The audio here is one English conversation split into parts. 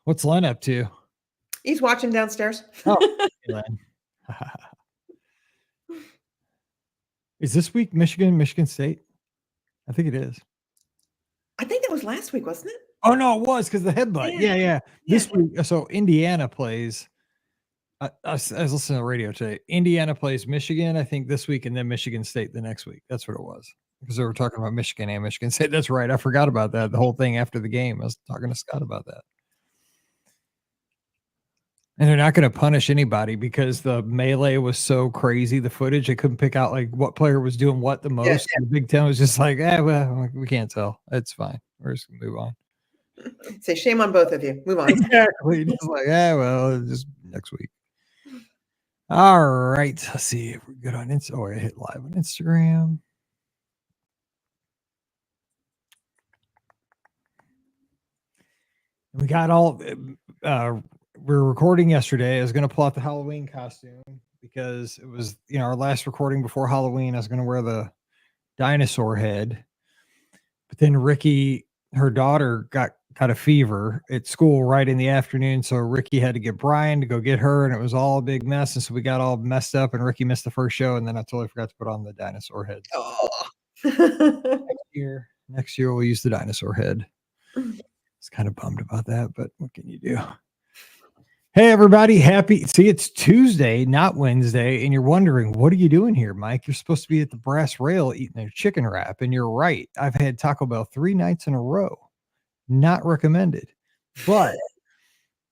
What's Len up to? He's watching downstairs. Oh, hey, Len. Is this week Michigan State? I think it is. I think that was last week, wasn't it? Oh no, it was because the headbutt. Yeah. This week, so Indiana plays. I was listening to the radio today. Indiana plays Michigan, I think, this week, and then Michigan State the next week. That's what it was. Because they were talking about Michigan and Michigan State. That's right. I forgot about that. The whole thing after the game. I was talking to Scott about that. And they're not going to punish anybody because the melee was so crazy. The footage, they couldn't pick out like what player was doing what the most. Yeah. And the Big Ten was just like, well, we can't tell. It's fine. We're just going to move on. Say shame on both of you. Move on. Exactly. Just like, well, just next week. All right. Let's see if we're good on Instagram. Oh, I hit live on Instagram. We got all, we're recording yesterday. I was going to pull out the Halloween costume because it was, our last recording before Halloween. I was going to wear the dinosaur head, but then Ricky, her daughter, got a fever at school right in the afternoon. So Ricky had to get Brian to go get her, and it was all a big mess. And so we got all messed up, and Ricky missed the first show. And then I totally forgot to put on the dinosaur head. Next year we'll use the dinosaur head. I was kind of bummed about that, but what can you do? Hey, everybody. It's Tuesday, not Wednesday. And you're wondering, what are you doing here, Mike? You're supposed to be at the Brass Rail eating a chicken wrap. And you're right. I've had Taco Bell 3 nights in a row. Not recommended. But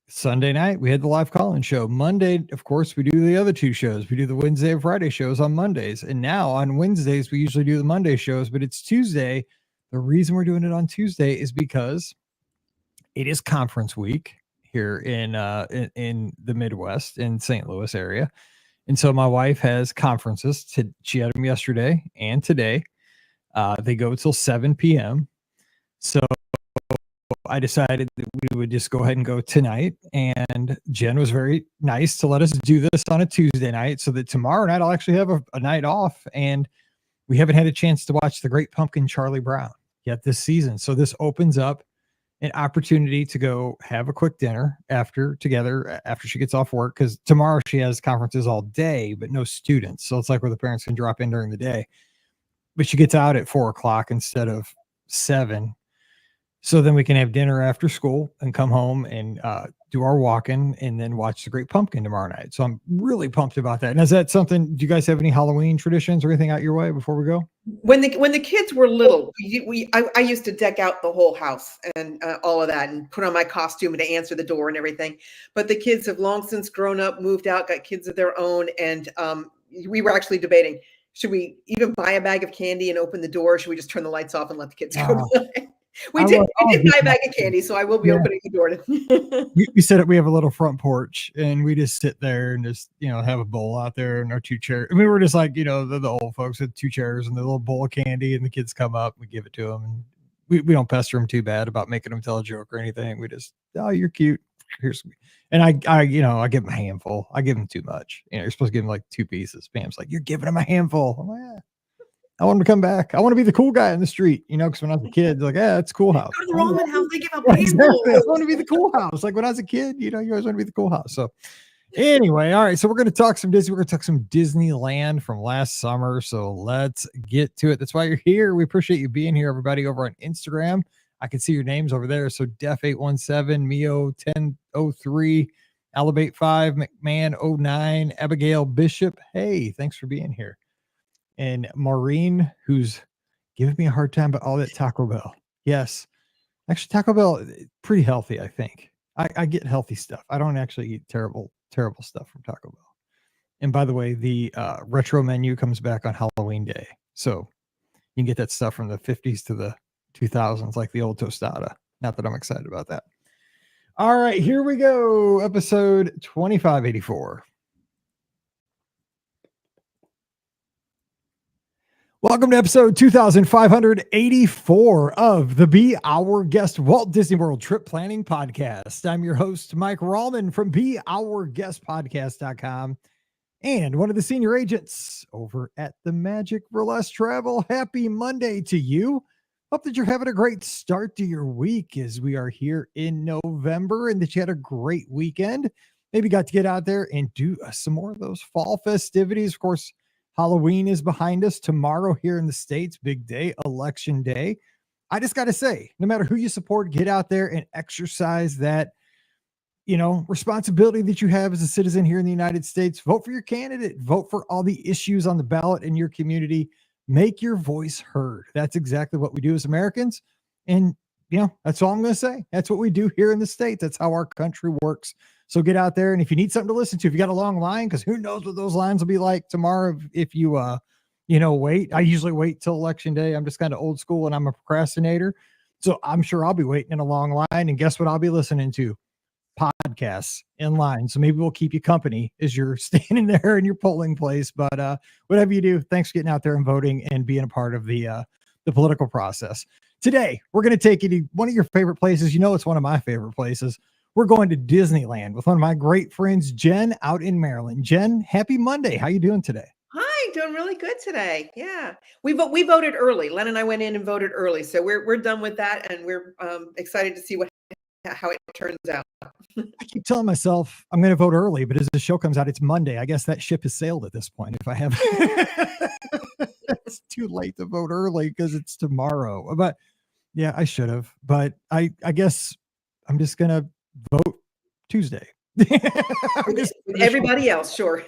Sunday night, we had the live call-in show. Monday, of course, we do the other 2 shows. We do the Wednesday and Friday shows on Mondays. And now on Wednesdays, we usually do the Monday shows, but it's Tuesday. The reason we're doing it on Tuesday is because it is conference week here in the Midwest, in St. Louis area. And so my wife has conferences. She had them yesterday and today. They go till 7 p.m. So I decided that we would just go ahead and go tonight. And Jen was very nice to let us do this on a Tuesday night so that tomorrow night I'll actually have a night off. And we haven't had a chance to watch The Great Pumpkin Charlie Brown yet this season. So this opens up an opportunity to go have a quick dinner after she gets off work, because tomorrow she has conferences all day but no students, so it's like where the parents can drop in during the day, but she gets out at 4:00 instead of 7, so then we can have dinner after school and come home and do our walk-in and then watch The Great Pumpkin tomorrow night. So I'm really pumped about that. And is that something, do you guys have any Halloween traditions or anything out your way before we go? When the kids were little, I used to deck out the whole house and all of that, and put on my costume and to answer the door and everything. But the kids have long since grown up, moved out, got kids of their own, and we were actually debating, should we even buy a bag of candy and open the door? Or should we just turn the lights off and let the kids go play? We did buy a bag of candy, so I will be opening the door. We set up, we have a little front porch, and we just sit there and just, have a bowl out there and our 2 chairs. I mean, we're just like, the old folks with 2 chairs and the little bowl of candy, and the kids come up, we give it to them. And we don't pester them too bad about making them tell a joke or anything. We just, oh, you're cute. Here's, and I give them a handful. I give them too much. You're supposed to give them like 2 pieces. Pam's like, you're giving them a handful. I'm like, yeah. I want him to come back. I want to be the cool guy in the street, because when I was a kid, like, it's cool house. Go to the Roman house, they give up exactly. I want to be the cool house. Like when I was a kid, you always want to be the cool house. So anyway, all right. So we're going to talk some Disney. We're going to talk some Disneyland from last summer. So let's get to it. That's why you're here. We appreciate you being here, everybody, over on Instagram. I can see your names over there. So Def817, Mio 1003, Elevate 5, McMahon 09, Abigail Bishop. Hey, thanks for being here. And Maureen, who's giving me a hard time about all that Taco Bell. Yes. Actually, Taco Bell, pretty healthy, I think. I get healthy stuff. I don't actually eat terrible stuff from Taco Bell. And by the way, the retro menu comes back on Halloween Day. So you can get that stuff from the 50s to the 2000s, like the old tostada. Not that I'm excited about that. All right, here we go. Episode 2584. Welcome to episode 2584 of the Be Our Guest Walt Disney World Trip Planning Podcast. I'm your host, Mike Rallman from BeOurGuestPodcast.com and one of the senior agents over at the Magic Burlesque Travel. Happy Monday to you. Hope that you're having a great start to your week as we are here in November and that you had a great weekend. Maybe got to get out there and do some more of those fall festivities. Of course, Halloween is behind us tomorrow here in the States. Big day, election day. I just got to say, no matter who you support, get out there and exercise that, responsibility that you have as a citizen here in the United States. Vote for your candidate, vote for all the issues on the ballot in your community. Make your voice heard. That's exactly what we do as Americans. And, that's all I'm going to say. That's what we do here in the States. That's how our country works. So get out there. And if you need something to listen to, if you got a long line, because who knows what those lines will be like tomorrow if you, wait. I usually wait till election day. I'm just kind of old school and I'm a procrastinator. So I'm sure I'll be waiting in a long line. And guess what I'll be listening to? Podcasts in line. So maybe we'll keep you company as you're standing there in your polling place. But whatever you do, thanks for getting out there and voting and being a part of the political process. Today, we're going to take you to one of your favorite places. It's one of my favorite places. We're going to Disneyland with one of my great friends, Jen, out in Maryland. Jen, happy Monday. How you doing today? Hi, doing really good today. Yeah, we voted early. Len and I went in and voted early, so we're done with that, and we're excited to see how it turns out. I keep telling myself I'm going to vote early, but as the show comes out, it's Monday. I guess that ship has sailed at this point. If I have, it's too late to vote early because it's tomorrow. But yeah, I should have. But I guess I'm just going to vote Tuesday. Everybody else, sure.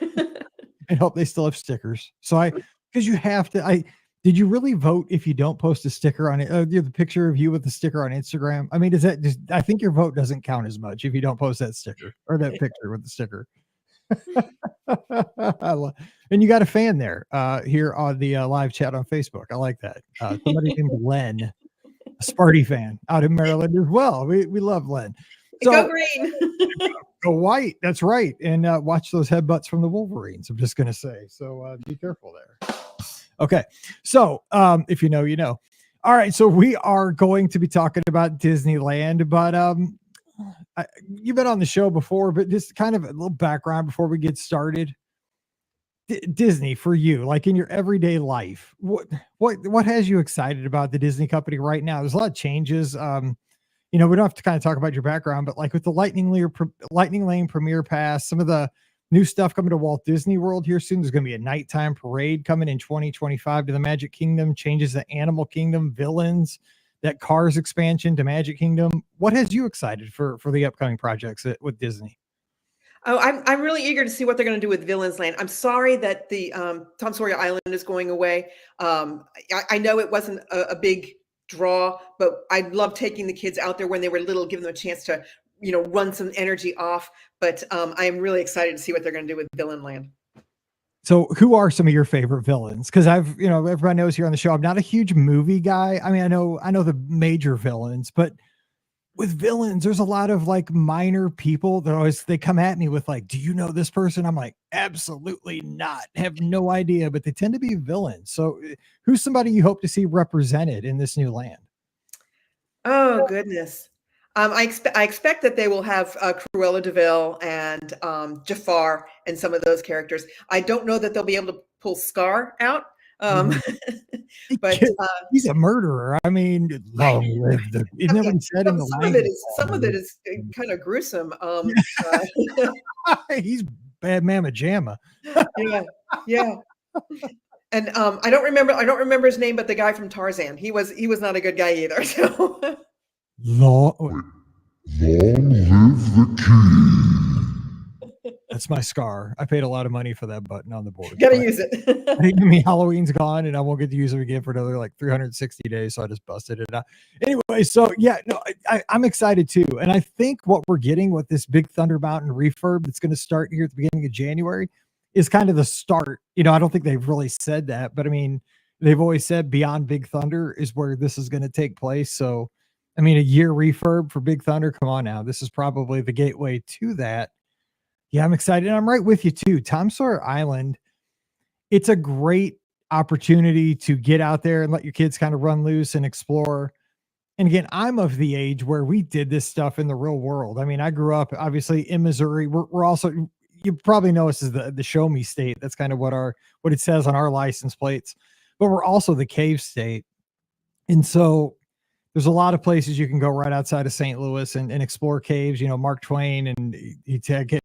I hope they still have stickers. So because you have to. Did you really vote if you don't post a sticker on it? The picture of you with the sticker on Instagram. I mean, I think your vote doesn't count as much if you don't post that sticker or that picture with the sticker. And you got a fan there here on the live chat on Facebook. I like that. Somebody named Len, a Sparty fan out in Maryland as well. We love Len. So, go green. Go white. That's right. And watch those headbutts from the Wolverines. I'm just going to say. So be careful there. Okay. So if you know, you know. All right. So we are going to be talking about Disneyland, but you've been on the show before, but just kind of a little background before we get started. Disney for you, like in your everyday life, what has you excited about the Disney company right now? There's a lot of changes. We don't have to kind of talk about your background, but like with the Lightning Lane Premiere Pass, some of the new stuff coming to Walt Disney World here soon. There's going to be a nighttime parade coming in 2025 to the Magic Kingdom, changes the Animal Kingdom, villains, that Cars expansion to Magic Kingdom. What has you excited for the upcoming projects with Disney? Oh, I'm really eager to see what they're going to do with Villains Land. I'm sorry that the Tom Sawyer Island is going away. I know it wasn't a big draw, but I love taking the kids out there when they were little, giving them a chance to, run some energy off. But I am really excited to see what they're going to do with Villain Land. So who are some of your favorite villains? Because everybody knows here on the show, I'm not a huge movie guy. I mean, I know the major villains, but with villains, there's a lot of like minor people that they come at me with like, do you know this person? I'm like, absolutely not. Have no idea, but they tend to be villains. So who's somebody you hope to see represented in this new land? Oh, goodness. I expect that they will have Cruella de Vil and Jafar and some of those characters. I don't know that they'll be able to pull Scar out. But he's a murderer. I mean, long live the. It never said in the language. Some of it is kind of gruesome. He's bad mamma jamma. Yeah. And I don't remember his name, but the guy from Tarzan, he was not a good guy either. So long live the king. That's my scar. I paid a lot of money for that button on the board. Gotta use it. I mean, Halloween's gone and I won't get to use it again for another like 360 days. So I just busted it out. Anyway, so yeah, no, I'm excited too. And I think what we're getting with this Big Thunder Mountain refurb that's going to start here at the beginning of January is kind of the start. I don't think they've really said that, but I mean, they've always said Beyond Big Thunder is where this is going to take place. So, I mean, a year refurb for Big Thunder. Come on now. This is probably the gateway to that. Yeah, I'm excited. And I'm right with you too. Tom Sawyer Island. It's a great opportunity to get out there and let your kids kind of run loose and explore. And again, I'm of the age where we did this stuff in the real world. I mean, I grew up obviously in Missouri. We're also, you probably know us as the show me state. That's kind of what it says on our license plates, but we're also the cave state. And so there's a lot of places you can go right outside of St. Louis and explore caves. Mark Twain and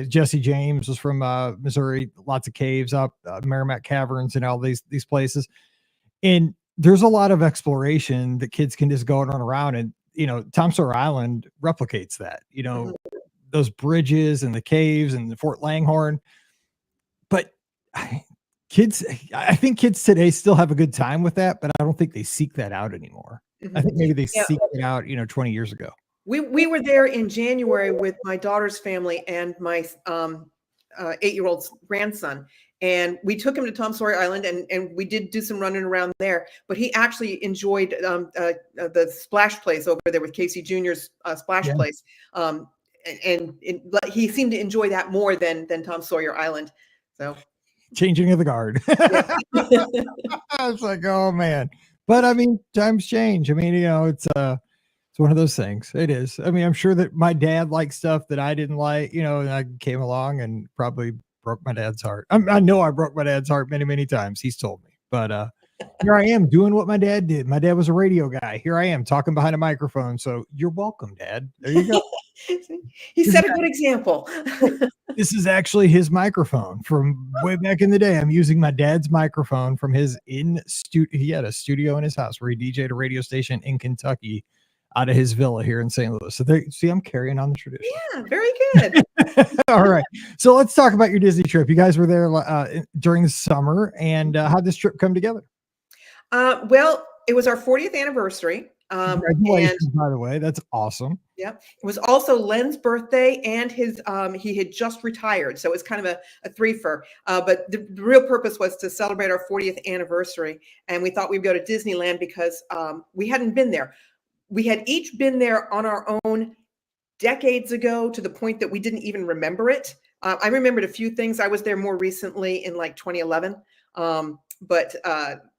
Jesse James was from Missouri. Lots of caves up Merrimack Caverns and all these places. And there's a lot of exploration that kids can just go and run around. And Tom Sawyer Island replicates that. Those bridges and the caves and the Fort Langhorne. But I think kids today still have a good time with that, but I don't think they seek that out anymore. I think maybe they seek it out, 20 years ago. We were there in January with my daughter's family and my 8-year-old's grandson. And we took him to Tom Sawyer Island and we did do some running around there, but he actually enjoyed the splash place over there with Casey Jr.'s splash place. And he seemed to enjoy that more than Tom Sawyer Island. So changing of the guard. I was like, oh man. But I mean, times change. I mean, it's one of those things. It is. I mean, I'm sure that my dad liked stuff that I didn't like, and I came along and probably broke my dad's heart. I know I broke my dad's heart many, many times. He's told me, but here I am doing what my dad did. My dad was a radio guy. Here I am talking behind a microphone. So you're welcome, Dad. There you go. He set a good example. This is actually his microphone from way back in the day. I'm using my dad's microphone from his he had a studio in his house where he DJ'd a radio station in Kentucky out of his villa here in St. Louis. So I'm carrying on the tradition. Yeah, very good. All right. So let's talk about your Disney trip. You guys were there during the summer, and how'd this trip come together? Well, it was our 40th anniversary. Congratulations, by the way. That's awesome. Yeah. It was also Len's birthday and his he had just retired. So it was kind of a threefer. But the real purpose was to celebrate our 40th anniversary. And we thought we'd go to Disneyland because we hadn't been there. We had each been there on our own decades ago to the point that we didn't even remember it. I remembered a few things. I was there more recently in like 2011. But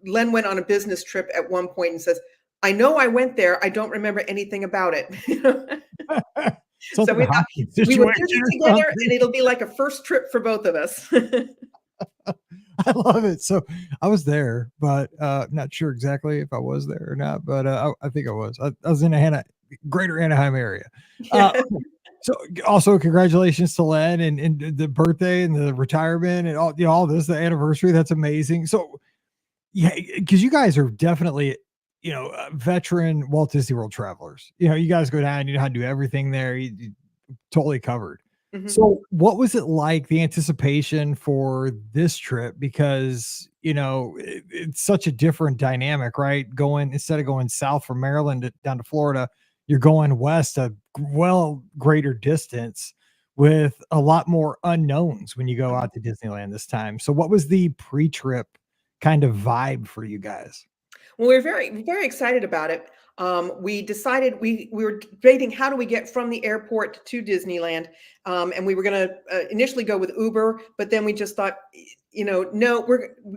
Len went on a business trip at one point and says, I know I went there. I don't remember anything about it. So we thought we would do it together and it'll be like a first trip for both of us. I love it. So I was there, but not sure exactly if I was there or not, but I think I was. I was in the greater Anaheim area. So also congratulations to Len and the birthday and the retirement and all this, the anniversary. That's amazing. So yeah, because you guys are definitely, veteran Walt Disney World travelers. You guys go down, you know how to do everything there. You totally covered. Mm-hmm. So what was it like, the anticipation for this trip? Because, it's such a different dynamic, right? Instead of going south from Maryland down to Florida, you're going west a greater distance with a lot more unknowns when you go out to Disneyland this time. So what was the pre-trip kind of vibe for you guys? Well, we're very, very excited about it. We decided we were debating how do we get from the airport to Disneyland, and we were going to initially go with Uber, but then we just thought, no,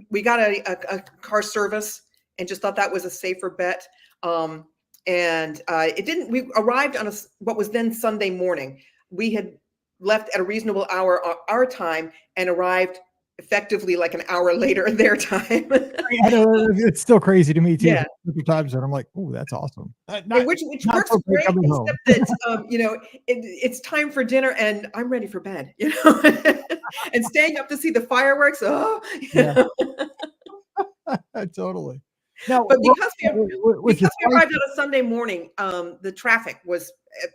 we got a car service, and just thought that was a safer bet. And it didn't. We arrived on what was then Sunday morning. We had left at a reasonable hour our time and arrived effectively like an hour later their time. I know, it's still crazy to me too. Yeah. Times that I'm like, oh, that's awesome. Which works great, except that it's time for dinner and I'm ready for bed. And staying up to see the fireworks. Oh, yeah. Totally. Now, but because we arrived on a Sunday morning, the traffic was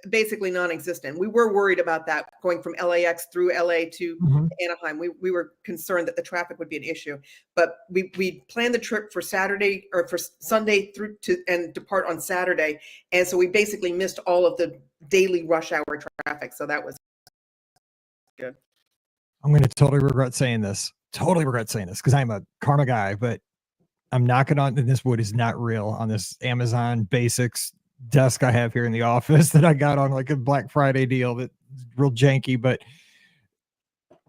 basically non-existent. We were worried about that going from LAX through LA to Anaheim. We were concerned that the traffic would be an issue, but we planned the trip for Saturday or for Sunday through to and depart on Saturday. And so we basically missed all of the daily rush hour traffic. So that was good. I'm going to totally regret saying this because I'm a karma guy, but I'm knocking on, and this wood is not real, on this Amazon Basics desk I have here in the office that I got on like a Black Friday deal that's real janky, but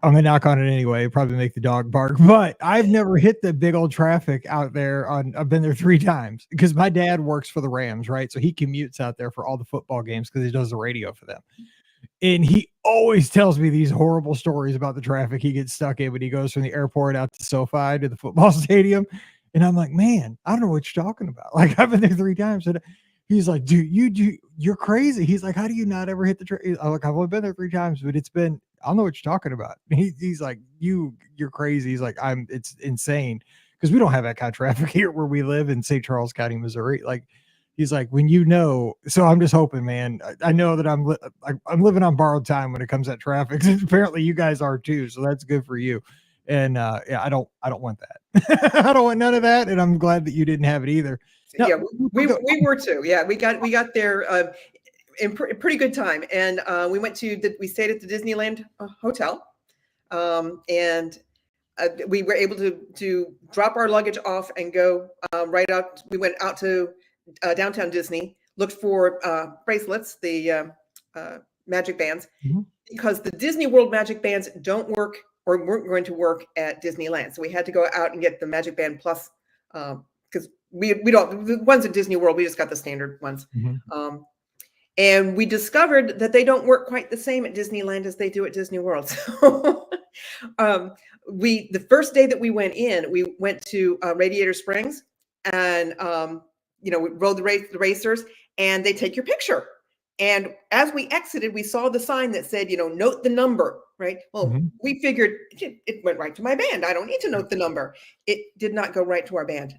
I'm going to knock on it anyway, probably make the dog bark. But I've never hit the big old traffic out there. I've been there 3 times because my dad works for the Rams, right? So he commutes out there for all the football games because he does the radio for them. And he always tells me these horrible stories about the traffic he gets stuck in when he goes from the airport out to SoFi to the football stadium. And I'm like, man, I don't know what you're talking about. Like, I've been there 3 times. And he's like, dude, you're crazy. He's like, how do you not ever hit the train? I'm like, I've only been there 3 times, but it's been, I don't know what you're talking about. He's like, you're crazy. He's like, it's insane. Because we don't have that kind of traffic here where we live in St. Charles County, Missouri. Like, he's like, when so I'm just hoping, man. I know that I'm living on borrowed time when it comes to that traffic. Apparently, you guys are too, so that's good for you. And yeah, I don't want that. I don't want none of that, and I'm glad that you didn't have it either. Now, yeah, we were too. Yeah, we got there in pretty good time, and we stayed at the Disneyland hotel, and we were able to drop our luggage off and go right out. We went out to downtown Disney, looked for bracelets, the magic bands, because the Disney World magic bands don't work or weren't going to work at Disneyland. So we had to go out and get the Magic Band Plus because we don't, the ones at Disney World, we just got the standard ones. And we discovered that they don't work quite the same at Disneyland as they do at Disney World. So the first day that we went in, we went to Radiator Springs and, we rode the racers and they take your picture. And as we exited, we saw the sign that said, note the number, right? Well, we figured it went right to my band. I don't need to note the number. It did not go right to our band.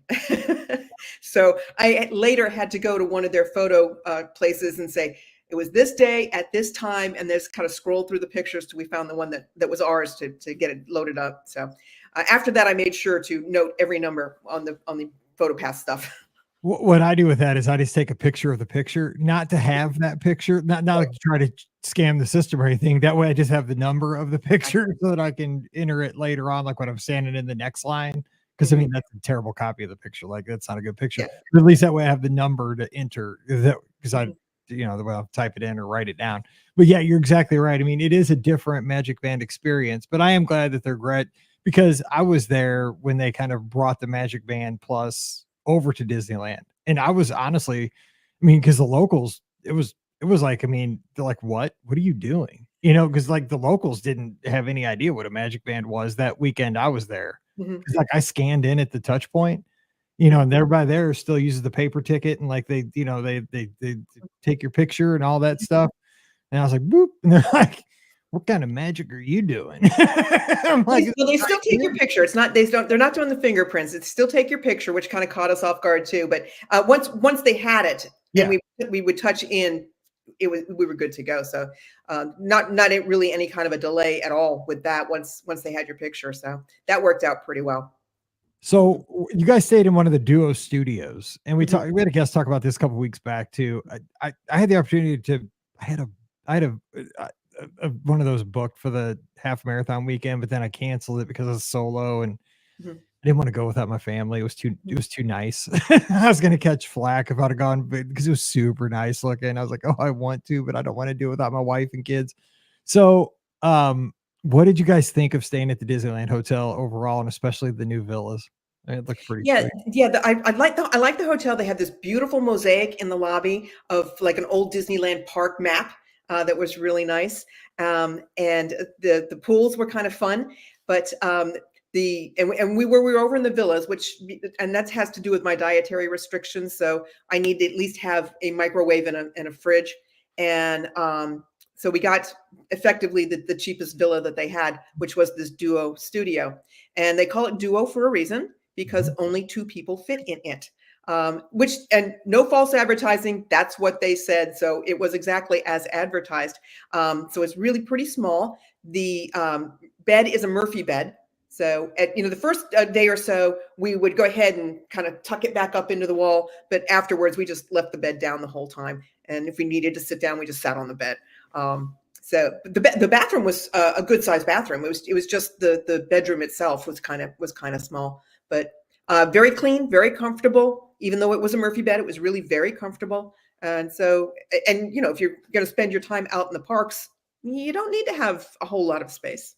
So I later had to go to one of their photo places and say, it was this day at this time, and just kind of scrolled through the pictures till we found the one that was ours to get it loaded up. So after that, I made sure to note every number on the PhotoPass stuff. What I do with that is I just take a picture of the picture, not to have that picture, not to try to scam the system or anything. That way I just have the number of the picture so that I can enter it later on, like when I'm standing in the next line. Because I mean, that's a terrible copy of the picture. Like, that's not a good picture. Yeah. But at least that way I have the number to enter that, because I, the way I'll type it in or write it down. But yeah, you're exactly right. I mean, it is a different Magic Band experience, but I am glad that they're great, because I was there when they kind of brought the Magic Band Plus over to Disneyland. And I was honestly, because the locals, it was like, they're like, what are you doing? Because like the locals didn't have any idea what a Magic Band was that weekend I was there. Because like I scanned in at the touch point, and everybody there still uses the paper ticket, and like they take your picture and all that stuff. And I was like, boop. And they're like, what kind of magic are you doing? I'm like, well, they still take your picture. It's not, they're not doing the fingerprints. It's still take your picture, which kind of caught us off guard too. But once they had it, and we would touch in, we were good to go. So not really any kind of a delay at all with that once they had your picture. So that worked out pretty well. So you guys stayed in one of the Duo Studios, and we had a guest talk about this a couple of weeks back too. I had the opportunity to, I had a one of those booked for the half marathon weekend, but then I canceled it because I was solo and I didn't want to go without my family. It was too nice. I was going to catch flack if I'd have gone, because it was super nice looking. I was like, oh, I want to, but I don't want to do it without my wife and kids. So, what did you guys think of staying at the Disneyland Hotel overall, and especially the new villas? It looked pretty sweet. Yeah. I like the hotel. They have this beautiful mosaic in the lobby of like an old Disneyland park map. That was really nice. And the pools were kind of fun, but we were over in the villas, and that has to do with my dietary restrictions. So I need to at least have a microwave and a fridge. And so we got effectively the cheapest villa that they had, which was this Duo Studio. And they call it Duo for a reason, because only 2 people fit in it. And no false advertising, that's what they said. So it was exactly as advertised. So it's really pretty small. The bed is a Murphy bed. So at the first day or so, we would go ahead and kind of tuck it back up into the wall. But afterwards, we just left the bed down the whole time. And if we needed to sit down, we just sat on the bed. So the bathroom was a good sized bathroom. It was just the bedroom itself was kind of small, but very clean, very comfortable. Even though it was a Murphy bed, it was really very comfortable. And so, if you're going to spend your time out in the parks, you don't need to have a whole lot of space.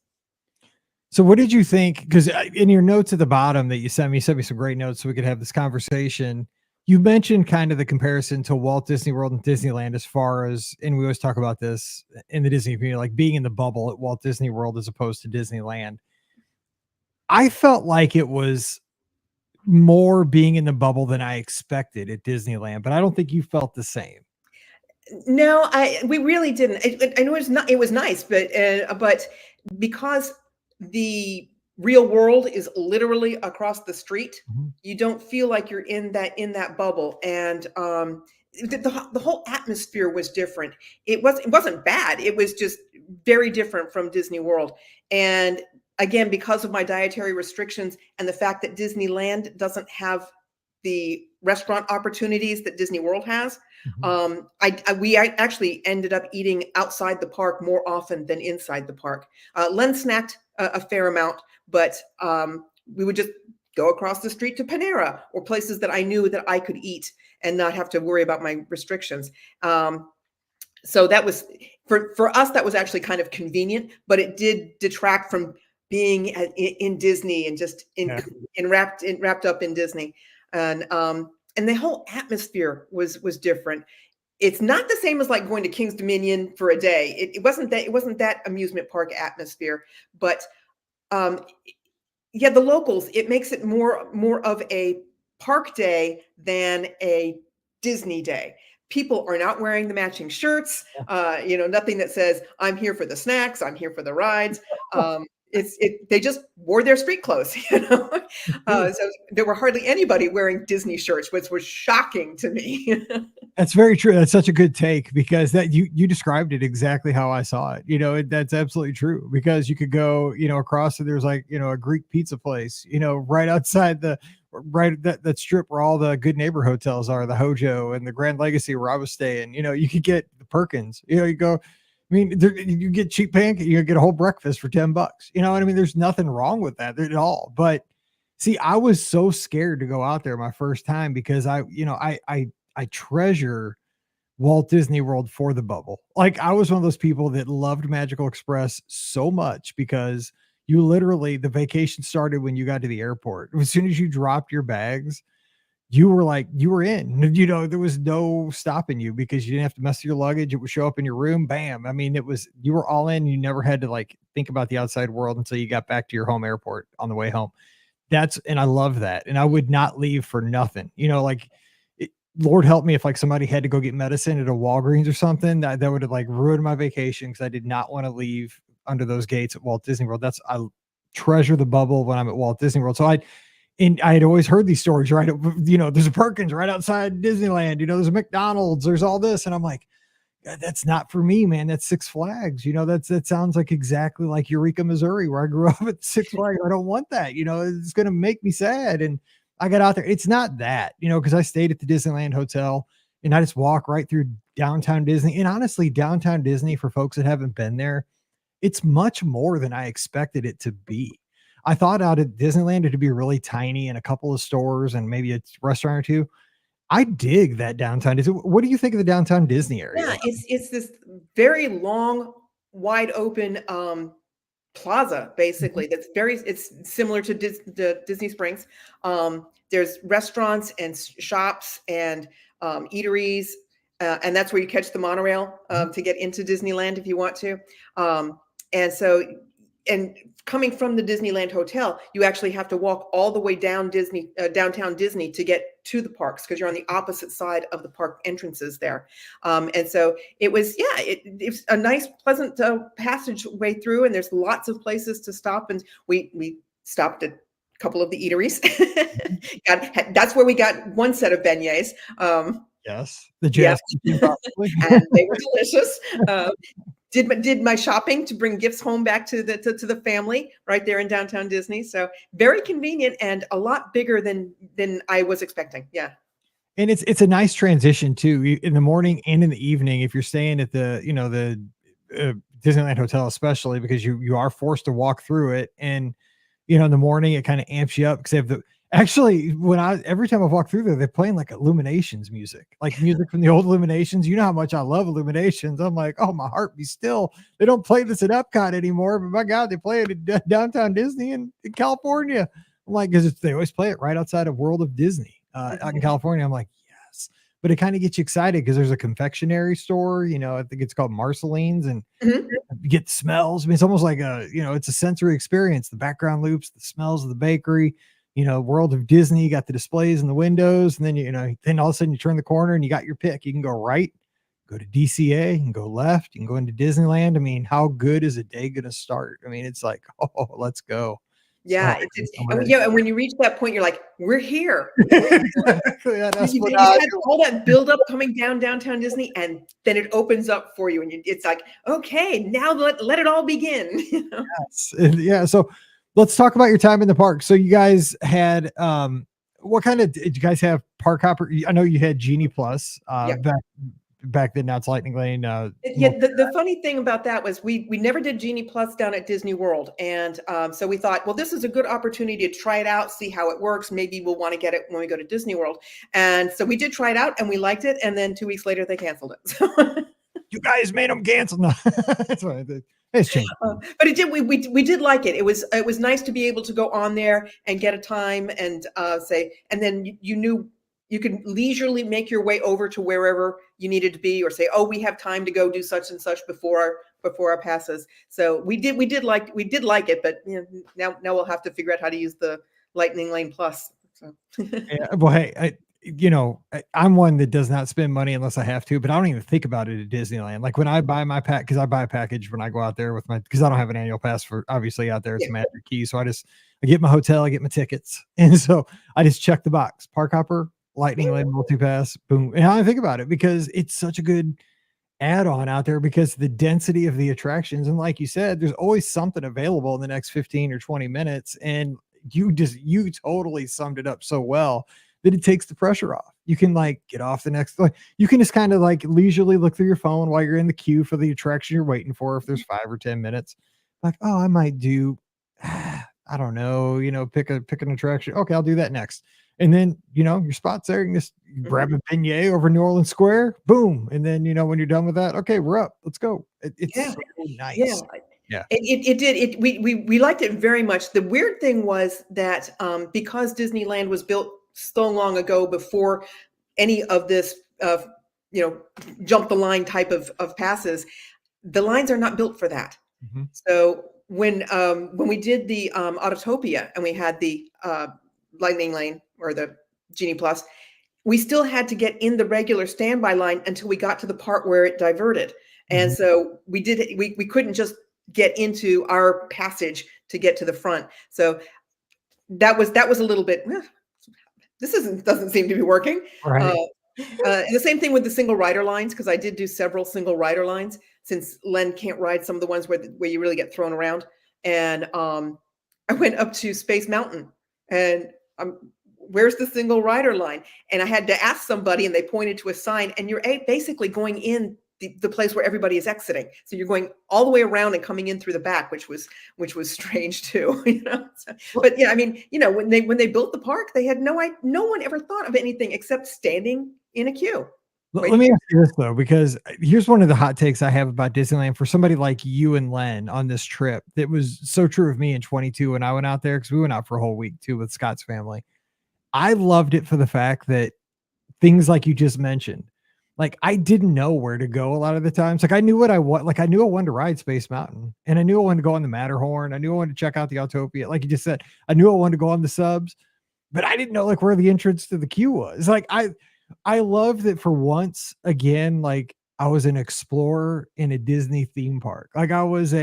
So what did you think? Because in your notes at the bottom that you sent me some great notes so we could have this conversation. You mentioned kind of the comparison to Walt Disney World and Disneyland as far as, and we always talk about this in the Disney community, like being in the bubble at Walt Disney World as opposed to Disneyland. I felt like it was more being in the bubble than I expected at Disneyland, but I don't think you felt the same. No, we really didn't. I know it was nice, but because the real world is literally across the street, you don't feel like you're in that bubble. And the whole atmosphere was different. It wasn't bad. It was just very different from Disney World. And again, because of my dietary restrictions and the fact that Disneyland doesn't have the restaurant opportunities that Disney World has, we actually ended up eating outside the park more often than inside the park. Len snacked a fair amount, but we would just go across the street to Panera or places that I knew that I could eat and not have to worry about my restrictions. So that was for us, that was actually kind of convenient, but it did detract from being in Disney and just wrapped up in Disney. And the whole atmosphere was different. It's not the same as like going to King's Dominion for a day. It wasn't that amusement park atmosphere, but yeah, the locals, it makes it more of a park day than a Disney day. People are not wearing the matching shirts. Nothing that says I'm here for the snacks, I'm here for the rides. They just wore their street clothes, so there were hardly anybody wearing Disney shirts, which was shocking to me. That's very true. That's such a good take, because that you described it exactly how I saw it. That's absolutely true, because you could go, across, and there's like, a Greek pizza place, right outside that strip where all the Good Neighbor hotels are, the Hojo and the Grand Legacy where I was staying. You could get the Perkins, you go, you get cheap pancake, you get a whole breakfast for $10. You know what I mean? There's nothing wrong with that at all. But see, I was so scared to go out there my first time, because I treasure Walt Disney World for the bubble. Like, I was one of those people that loved Magical Express so much, because you literally, the vacation started when you got to the airport. As soon as you dropped your bags, you were in, there was no stopping you, because you didn't have to mess with your luggage. It would show up in your room. Bam. I mean, you were all in. You never had to think about the outside world until you got back to your home airport on the way home. And I love that. And I would not leave for nothing, Lord help me if somebody had to go get medicine at a Walgreens or something, that would have ruined my vacation, because I did not want to leave under those gates at Walt Disney World. I treasure the bubble when I'm at Walt Disney World. So I had always heard these stories, right? There's a Perkins right outside Disneyland, there's a McDonald's, there's all this. And I'm like, that's not for me, man. That's Six Flags. That sounds like exactly like Eureka, Missouri, where I grew up at Six Flags. I don't want that. It's going to make me sad. And I got out there. It's not that, because I stayed at the Disneyland Hotel, and I just walk right through downtown Disney. And honestly, downtown Disney, for folks that haven't been there, it's much more than I expected it to be. I thought out at Disneyland it'd be really tiny and a couple of stores and maybe a restaurant or two. I dig that downtown Disney. What do you think of the downtown Disney area? Yeah, it's this very long, wide open plaza, basically. It's similar to Disney Springs. There's restaurants and shops and eateries, and that's where you catch the monorail to get into Disneyland if you want to. And coming from the Disneyland Hotel, you actually have to walk all the way down downtown Disney to get to the parks, because you're on the opposite side of the park entrances there. And so it was a nice, pleasant passageway through, and there's lots of places to stop. And we stopped at a couple of the eateries. That's where we got one set of beignets. Yes, the jazz, and they were delicious. Did my shopping to bring gifts home back to the family right there in downtown Disney. So very convenient and a lot bigger than I was expecting. Yeah. And it's a nice transition too, in the morning and in the evening, if you're staying at the Disneyland Hotel, especially, because you are forced to walk through it. And, in the morning, it kind of amps you up, because they have every time I've walked through there, they're playing Illuminations music, music from the old Illuminations. You know how much I love Illuminations. I'm like, oh, my heart be still. They don't play this at Epcot anymore, but my God, they play it at downtown Disney in California. I'm like, because they always play it right outside of World of Disney out in California. I'm like, yes. But it kind of gets you excited, because there's a confectionery store, I think it's called Marceline's, and you get the smells. I mean, it's almost like it's a sensory experience. The background loops, the smells of the bakery. World of Disney, you got the displays and the windows, and then then all of a sudden you turn the corner and you got your pick. You can go right, go to DCA, you can go left, you can go into Disneyland. I mean, how good is a day going to start? I mean, it's like, oh, let's go. Yeah, So, it did. I'm And ready. yeah, and when you reach that point, you're like, we're here. Exactly, that You Esplanade. had all that buildup coming down downtown Disney, and then it opens up for you, and it's like, okay, now let it all begin. Yes. Yeah. So let's talk about your time in the park. So you guys had what kind of did you guys have park hopper? I know you had Genie Plus Yeah. back then. Now it's Lightning Lane. Yeah, the funny thing about that was we never did Genie Plus down at Disney World, and so we thought, well, this is a good opportunity to try it out, see how it works. Maybe we'll want to get it when we go to Disney World. And so we did try it out, and we liked it. And then 2 weeks later, they canceled it. So you guys made them cancel. No, that's right. It's changed. But it did. We did like it. It was nice to be able to go on there and get a time and say, and then you knew you could leisurely make your way over to wherever you needed to be, or say, oh, we have time to go do such and such before our passes. So we did like it, but now we'll have to figure out how to use the Lightning Lane Plus. So. Yeah, well, hey, I'm one that does not spend money unless I have to, but I don't even think about it at Disneyland. Like when I buy my pack, because I buy a package when I go out there because I don't have an annual pass for obviously out there. It's a Magic Key. So I get my hotel, I get my tickets. And so I just check the box, park hopper, Lightning Lane multi-pass, boom. And I think about it because it's such a good add-on out there because the density of the attractions. And like you said, there's always something available in the next 15 or 20 minutes. And you totally summed it up so well that it takes the pressure off. You can get off the next, you can just kind of leisurely look through your phone while you're in the queue for the attraction you're waiting for. If there's 5 or 10 minutes, oh, I might do, I don't know, pick an attraction. Okay, I'll do that next. And then, your spot's there. You can just grab a beignet over New Orleans Square, boom. And then, when you're done with that, okay, we're up. Let's go. It's so nice. Yeah. It did. We liked it very much. The weird thing was that because Disneyland was built so long ago before any of this, jump the line type of passes, the lines are not built for that. Mm-hmm. So when we did the Autotopia and we had the Lightning Lane or the Genie Plus, we still had to get in the regular standby line until we got to the part where it diverted. Mm-hmm. And so we couldn't just get into our passage to get to the front. So that was a little bit, this doesn't seem to be working. Right. And the same thing with the single rider lines, because I did do several single rider lines since Len can't ride some of the ones where you really get thrown around. And I went up to Space Mountain and where's the single rider line? And I had to ask somebody and they pointed to a sign, and you're basically going in the place where everybody is exiting. So you're going all the way around and coming in through the back, which was strange too, So, but yeah, I mean, when they built the park, they had no one ever thought of anything except standing in a queue. Let me ask you this though, because here's one of the hot takes I have about Disneyland for somebody like you and Len on this trip. That was so true of me in 22 when I went out there, because we went out for a whole week too with Scott's family. I loved it for the fact that things like you just mentioned, I didn't know where to go a lot of the times. I knew what I want. I knew I wanted to ride Space Mountain, and I knew I wanted to go on the Matterhorn. I knew I wanted to check out the Autopia. Like you just said, I knew I wanted to go on the subs, but I didn't know where the entrance to the queue was. I love that for once again, I was an explorer in a Disney theme park. I was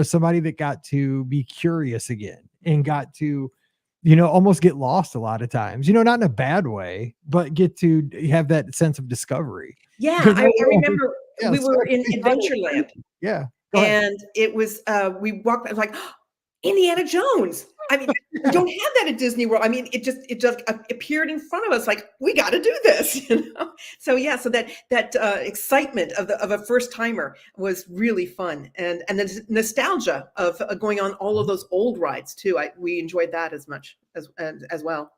somebody that got to be curious again and got to, almost get lost a lot of times, not in a bad way, but get to have that sense of discovery. Yeah. I remember we were in Adventureland. Yeah. And it was, we walked, I was like, oh, Indiana Jones. I mean, we don't have that at Disney World. I mean, it just appeared in front of us. We got to do this, So yeah, so that excitement of a first timer was really fun, and the nostalgia of going on all of those old rides too. We enjoyed that as much as well.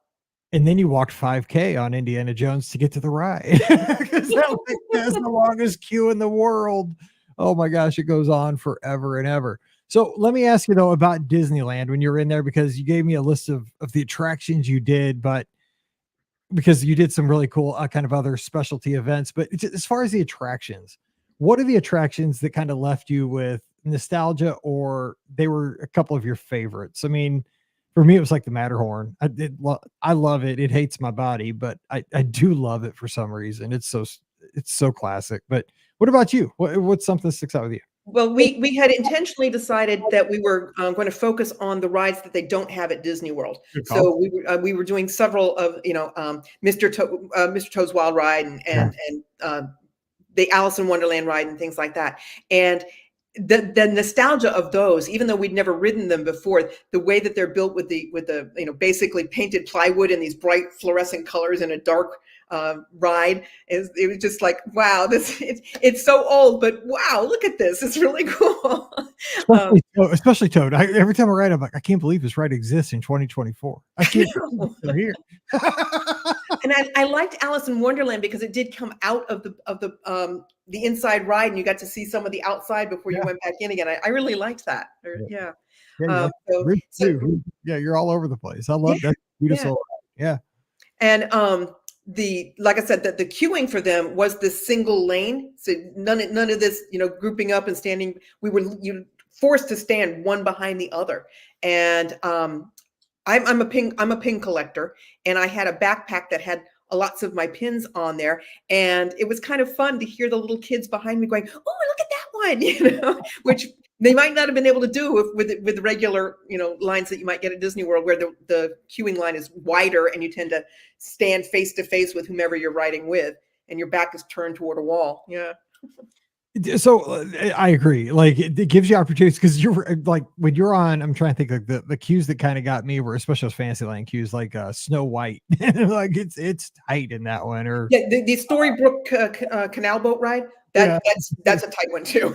And then you walked 5K on Indiana Jones to get to the ride, because that's the longest queue in the world. Oh my gosh, it goes on forever and ever. So let me ask you though about Disneyland when you were in there, because you gave me a list of the attractions you did, but because you did some really cool kind of other specialty events. But as far as the attractions, what are the attractions that kind of left you with nostalgia, or they were a couple of your favorites? I mean, For me, it was like the Matterhorn. I love it. It hates my body, but I do love it for some reason. It's so classic. But what about you? What's something that sticks out with you? Well, we had intentionally decided that we were going to focus on the rides that they don't have at Disney World. Good call. So we were doing several of Mr. Toad's Wild Ride and the Alice in Wonderland ride and things like that. And the nostalgia of those, even though we'd never ridden them before, the way that they're built with the basically painted plywood in these bright fluorescent colors in a dark ride, it was just like, wow, it's so old, but wow, look at this, it's really cool. Especially Toad. Every time I ride, I'm like, I can't believe this ride exists in 2024. I can't believe it's here. And I liked Alice in Wonderland because it did come out of the inside ride, and you got to see some of the outside before you went back in again. I really liked that. Yeah. You're all over the place. I love that. Beautiful. Yeah. And like I said, the queuing for them was the single lane. So none of this, grouping up and standing. We were forced to stand one behind the other. And I'm a pin collector, and I had a backpack that had lots of my pins on there, and it was kind of fun to hear the little kids behind me going, "Oh, look at that one," which they might not have been able to do with the regular, lines that you might get at Disney World, where the queuing line is wider and you tend to stand face to face with whomever you're riding with, and your back is turned toward a wall. Yeah. So I agree. Like it gives you opportunities because you're like when you're on. I'm trying to think like the queues that kind of got me were especially those Fantasyland queues like Snow White. Like it's tight in that one. Or the Storybrooke canal boat ride. That's a tight one too.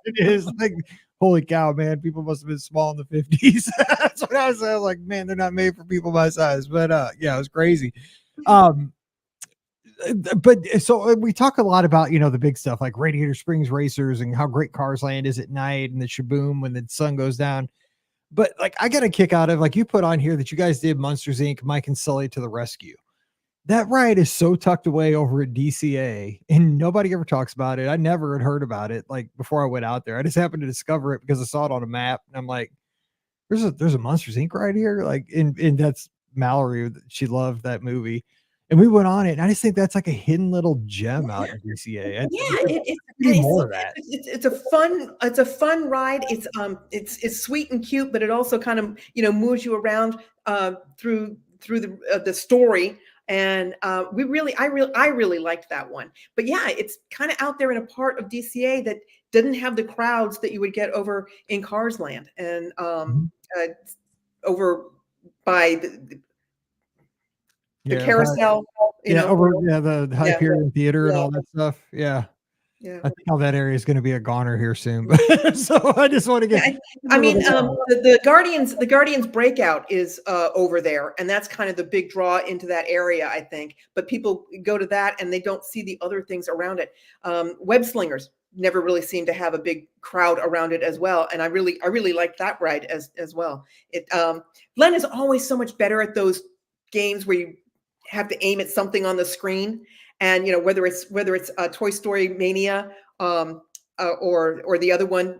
It is like holy cow, man! People must have been small in the 50s. That's what I was like, man, they're not made for people my size. But it was crazy. But so we talk a lot about the big stuff like Radiator Springs Racers and how great Cars Land is at night and the shaboom when the sun goes down. But like I got a kick out of like you put on here that you guys did Monsters Inc. Mike and Sully to the rescue. That ride is so tucked away over at DCA and nobody ever talks about it. I never had heard about it like before I went out there. I just happened to discover it because I saw it on a map and I'm like, there's a Monsters Inc. right here. Like and that's Mallory. She loved that movie. And we went on it, and I just think that's like a hidden little gem out in DCA. It's a fun ride. It's sweet and cute, but it also kind of moves you around through the story. And I really liked that one. But yeah, it's kind of out there in a part of DCA that didn't have the crowds that you would get over in Cars Land and over by the carousel, the Hyperion Theater and all that stuff. Yeah. I think all that area is going to be a goner here soon. But so I just want to get. The Guardians breakout is over there, and that's kind of the big draw into that area, I think. But people go to that and they don't see the other things around it. Web Slingers never really seemed to have a big crowd around it as well, and I really liked that ride as well. Len is always so much better at those games where you have to aim at something on the screen, and whether it's Toy Story Mania or the other one,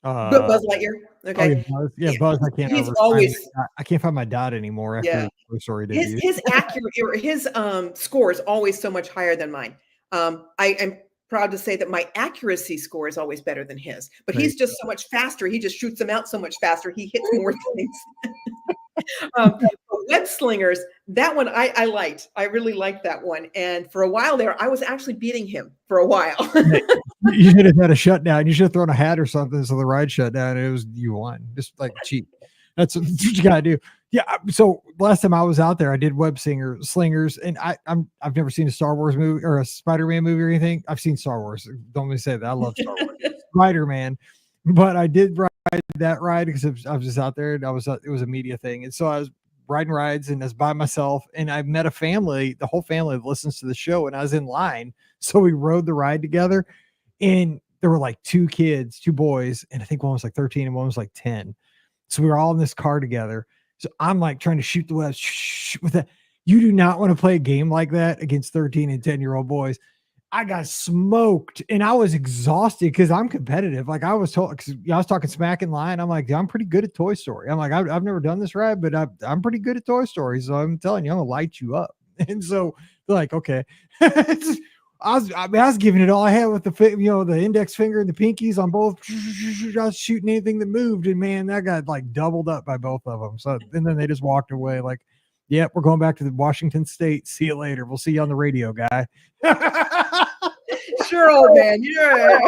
Buzz Lightyear. Okay, Buzz. I can't find my dot anymore after Toy Story debut. His score is always so much higher than mine. I am proud to say that my accuracy score is always better than his, but he's just so much faster. He just shoots them out so much faster. He hits more things. Web Slingers, that one I liked. I really liked that one. And for a while there, I was actually beating him for a while. You should have had a shutdown. You should have thrown a hat or something so the ride shut down. And you won. Just like cheap. That's what you gotta do. Yeah. So last time I was out there, I did Web Slingers, and I've never seen a Star Wars movie or a Spider-Man movie or anything. I've seen Star Wars. Don't let me say that. I love Star Wars. Spider-Man. But I did ride that ride because I was just out there and it was a media thing. And so I was riding rides and I was by myself and I met the whole family that listens to the show, and I was in line. So we rode the ride together, and there were like two boys. And I think one was like 13 and one was like 10. So we were all in this car together. So I'm like trying to shoot the webs with that. You do not want to play a game like that against 13 and 10-year-old boys. I got smoked and I was exhausted because I'm competitive. Like I was told, cause I was talking smack in line. I'm like, I'm pretty good at Toy Story. I'm like, I've never done this ride, but I'm pretty good at Toy Story. So I'm telling you, I'm gonna light you up. And so they're like, okay. I was giving it all I had with the index finger and the pinkies on both. I was shooting anything that moved, and man, that got like doubled up by both of them. So and then they just walked away like, yep, we're going back to the Washington State. See you later. We'll see you on the radio, guy. Sure, old man. Yeah.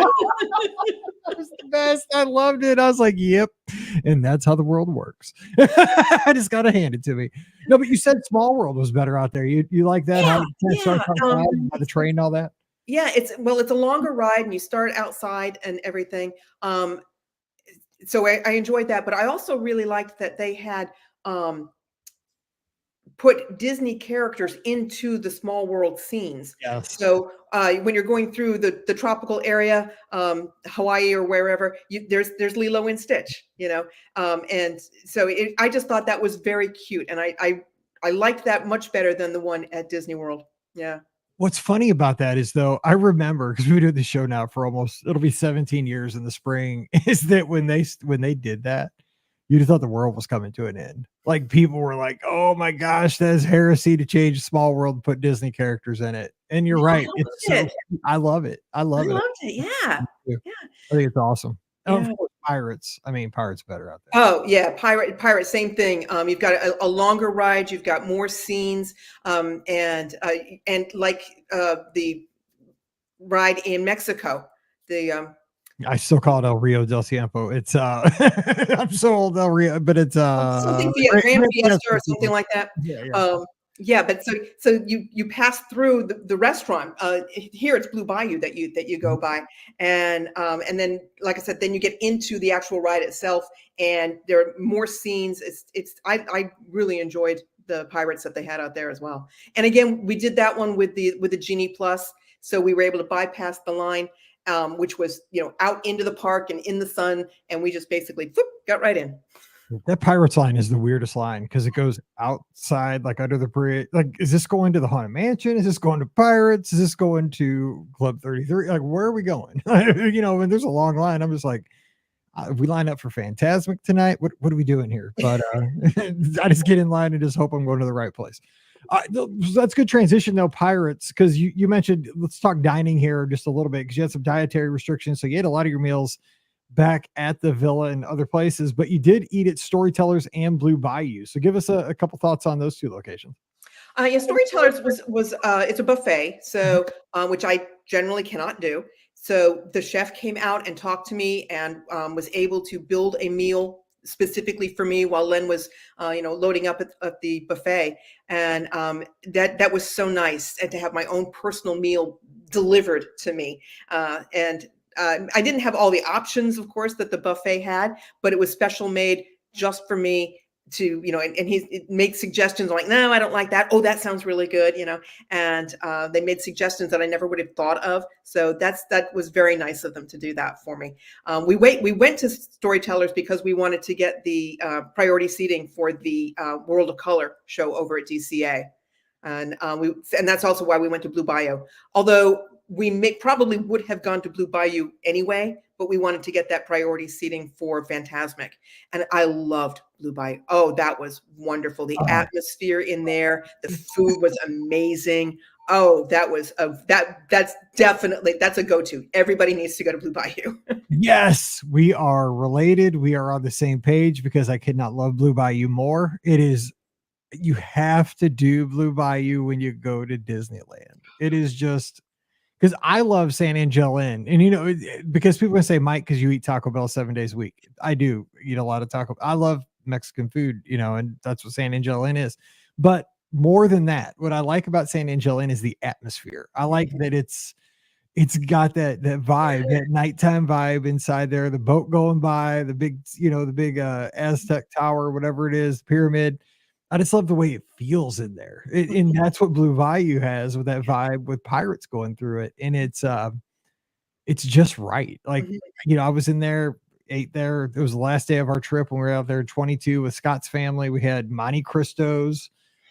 That was the best. I loved it. I was like, yep. And that's how the world works. I just got to hand it to me. No, but you said Small World was better out there. You like that? Yeah, How the train and all that? Yeah, it's a longer ride and you start outside and everything. So I enjoyed that, but I also really liked that they had put Disney characters into the Small World scenes. Yes. So when you're going through the tropical area, Hawaii or wherever, there's Lilo and Stitch, and so I just thought that was very cute, and I liked that much better than the one at Disney World. Yeah. What's funny about that is, though, I remember because we do the show now for it'll be 17 years in the spring, is that when they did that, you just thought the world was coming to an end. Like people were like, "Oh my gosh, that is heresy to change Small World and put Disney characters in it." And you're right. I love it. I love it. I loved it. Yeah. Yeah. I think it's awesome. Yeah. Of course, Pirates. I mean, Pirates better out there. Oh yeah, pirate, same thing. You've got a longer ride. You've got more scenes, and like the ride in Mexico, I still call it El Rio del Tiempo. It's I'm so old, El Rio, but it's something Grand Fiesta or something like that. Yeah. But so you pass through the restaurant. Here it's Blue Bayou that you go by, and then like I said, then you get into the actual ride itself, and there are more scenes. I really enjoyed the Pirates that they had out there as well. And again, we did that one with the Genie Plus, so we were able to bypass the line. Which was, out into the park and in the sun. And we just basically got right in. That Pirates line is the weirdest line because it goes outside, like under the bridge. Like, is this going to the Haunted Mansion? Is this going to Pirates? Is this going to Club 33? Like, where are we going? When there's a long line, I'm just like, we line up for Fantasmic tonight. What are we doing here? But I just get in line and just hope I'm going to the right place. That's good transition though, Pirates, because you mentioned, let's talk dining here just a little bit, because you had some dietary restrictions, so you ate a lot of your meals back at the villa and other places, but you did eat at Storytellers and Blue Bayou. So give us a couple thoughts on those two locations. Yeah, Storytellers was it's a buffet, so which I generally cannot do. So the chef came out and talked to me and was able to build a meal specifically for me while Len was, loading up at the buffet. And that was so nice, and to have my own personal meal delivered to me. And I didn't have all the options, of course, that the buffet had, but it was special made just for me to, and he made suggestions like, no, I don't like that. Oh, that sounds really good. And they made suggestions that I never would have thought of. So that was very nice of them to do that for me. We went to Storytellers because we wanted to get the priority seating for the World of Color show over at DCA. And that's also why we went to Blue Bayou. Although we probably would have gone to Blue Bayou anyway, but we wanted to get that priority seating for Fantasmic. And I loved Blue Bayou. Oh, that was wonderful. The atmosphere in there, the food was amazing. Oh, that's definitely, that's a go-to. Everybody needs to go to Blue Bayou. Yes, we are related. We are on the same page because I could not love Blue Bayou more. You have to do Blue Bayou when you go to Disneyland. It is just, because I love San Angel Inn, and because people say, Mike, because you eat Taco Bell 7 days a week. I do eat a lot of Taco. I love Mexican food, and that's what San Angel Inn is. But more than that, what I like about San Angel Inn is the atmosphere. I like that it's got that vibe, that nighttime vibe inside there. The boat going by, the big Aztec tower, whatever it is, pyramid. I just love the way it feels in there. And that's what Blue Bayou has, with that vibe with pirates going through it. And it's just right. Like, I was in there, ate there. It was the last day of our trip when we were out there 22 with Scott's family. We had Monte Cristos.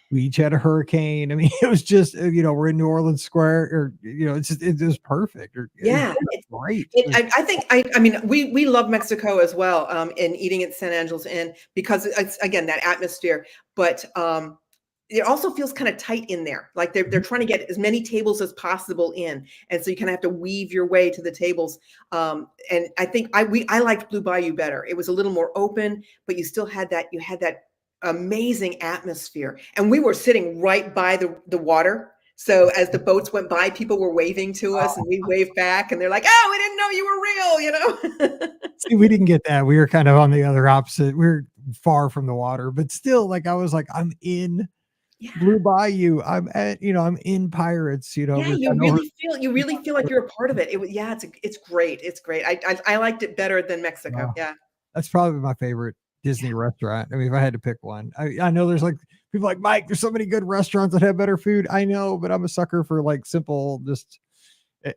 We each had a hurricane. I mean, it was just, we're in New Orleans Square, or, it's just, it was perfect. Yeah, It's great. I think I mean we love Mexico as well, and eating at San Angelo's Inn because it's again that atmosphere, but it also feels kind of tight in there. Like they're trying to get as many tables as possible in, and so you kind of have to weave your way to the tables. And I think I liked Blue Bayou better. It was a little more open, but you still had that amazing atmosphere, and we were sitting right by the water. So as the boats went by, people were waving to us, and we waved back, and they're like, "Oh, we didn't know you were real," See, we didn't get that. We were kind of on the other opposite. We are far from the water, but still, like I was like, I'm in Yeah. Blue Bayou. I'm at, I'm in Pirates. Yeah, you really feel like you're a part of it. It's great. It's great. I liked it better than Mexico. Yeah. That's probably my favorite Disney restaurant. I mean, if I had to pick one, I know there's like people like Mike, there's so many good restaurants that have better food. I know, but I'm a sucker for like simple, just,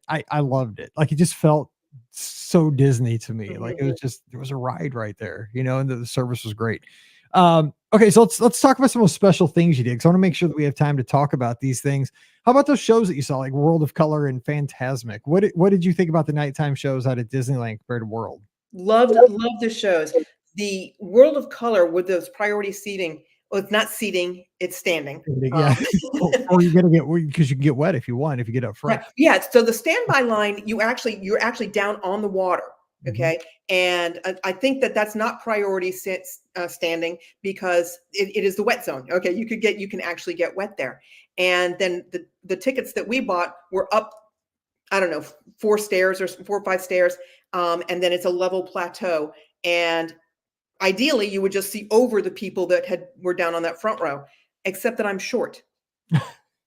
I loved it. Like it just felt so Disney to me. Like it was just, there was a ride right there, and the service was great. Okay, so let's talk about some of those special things you did, because I want to make sure that we have time to talk about these things. How about those shows that you saw, like World of Color and Phantasmic? What did you think about the nighttime shows out at Disneyland compared to World? Loved the shows. The World of Color with those priority seating. Well, it's not seating; it's standing. Yeah, or you're gonna get, because you can get wet if you want, if you get up front. Yeah. So the standby line, you're actually down on the water. Okay. And I think that's not priority standing, because it is the wet zone. Okay. You can actually get wet there. And then the tickets that we bought were up, I don't know, 4 stairs or 4 or 5 stairs. And then it's a level plateau. And ideally you would just see over the people that were down on that front row, except that I'm short.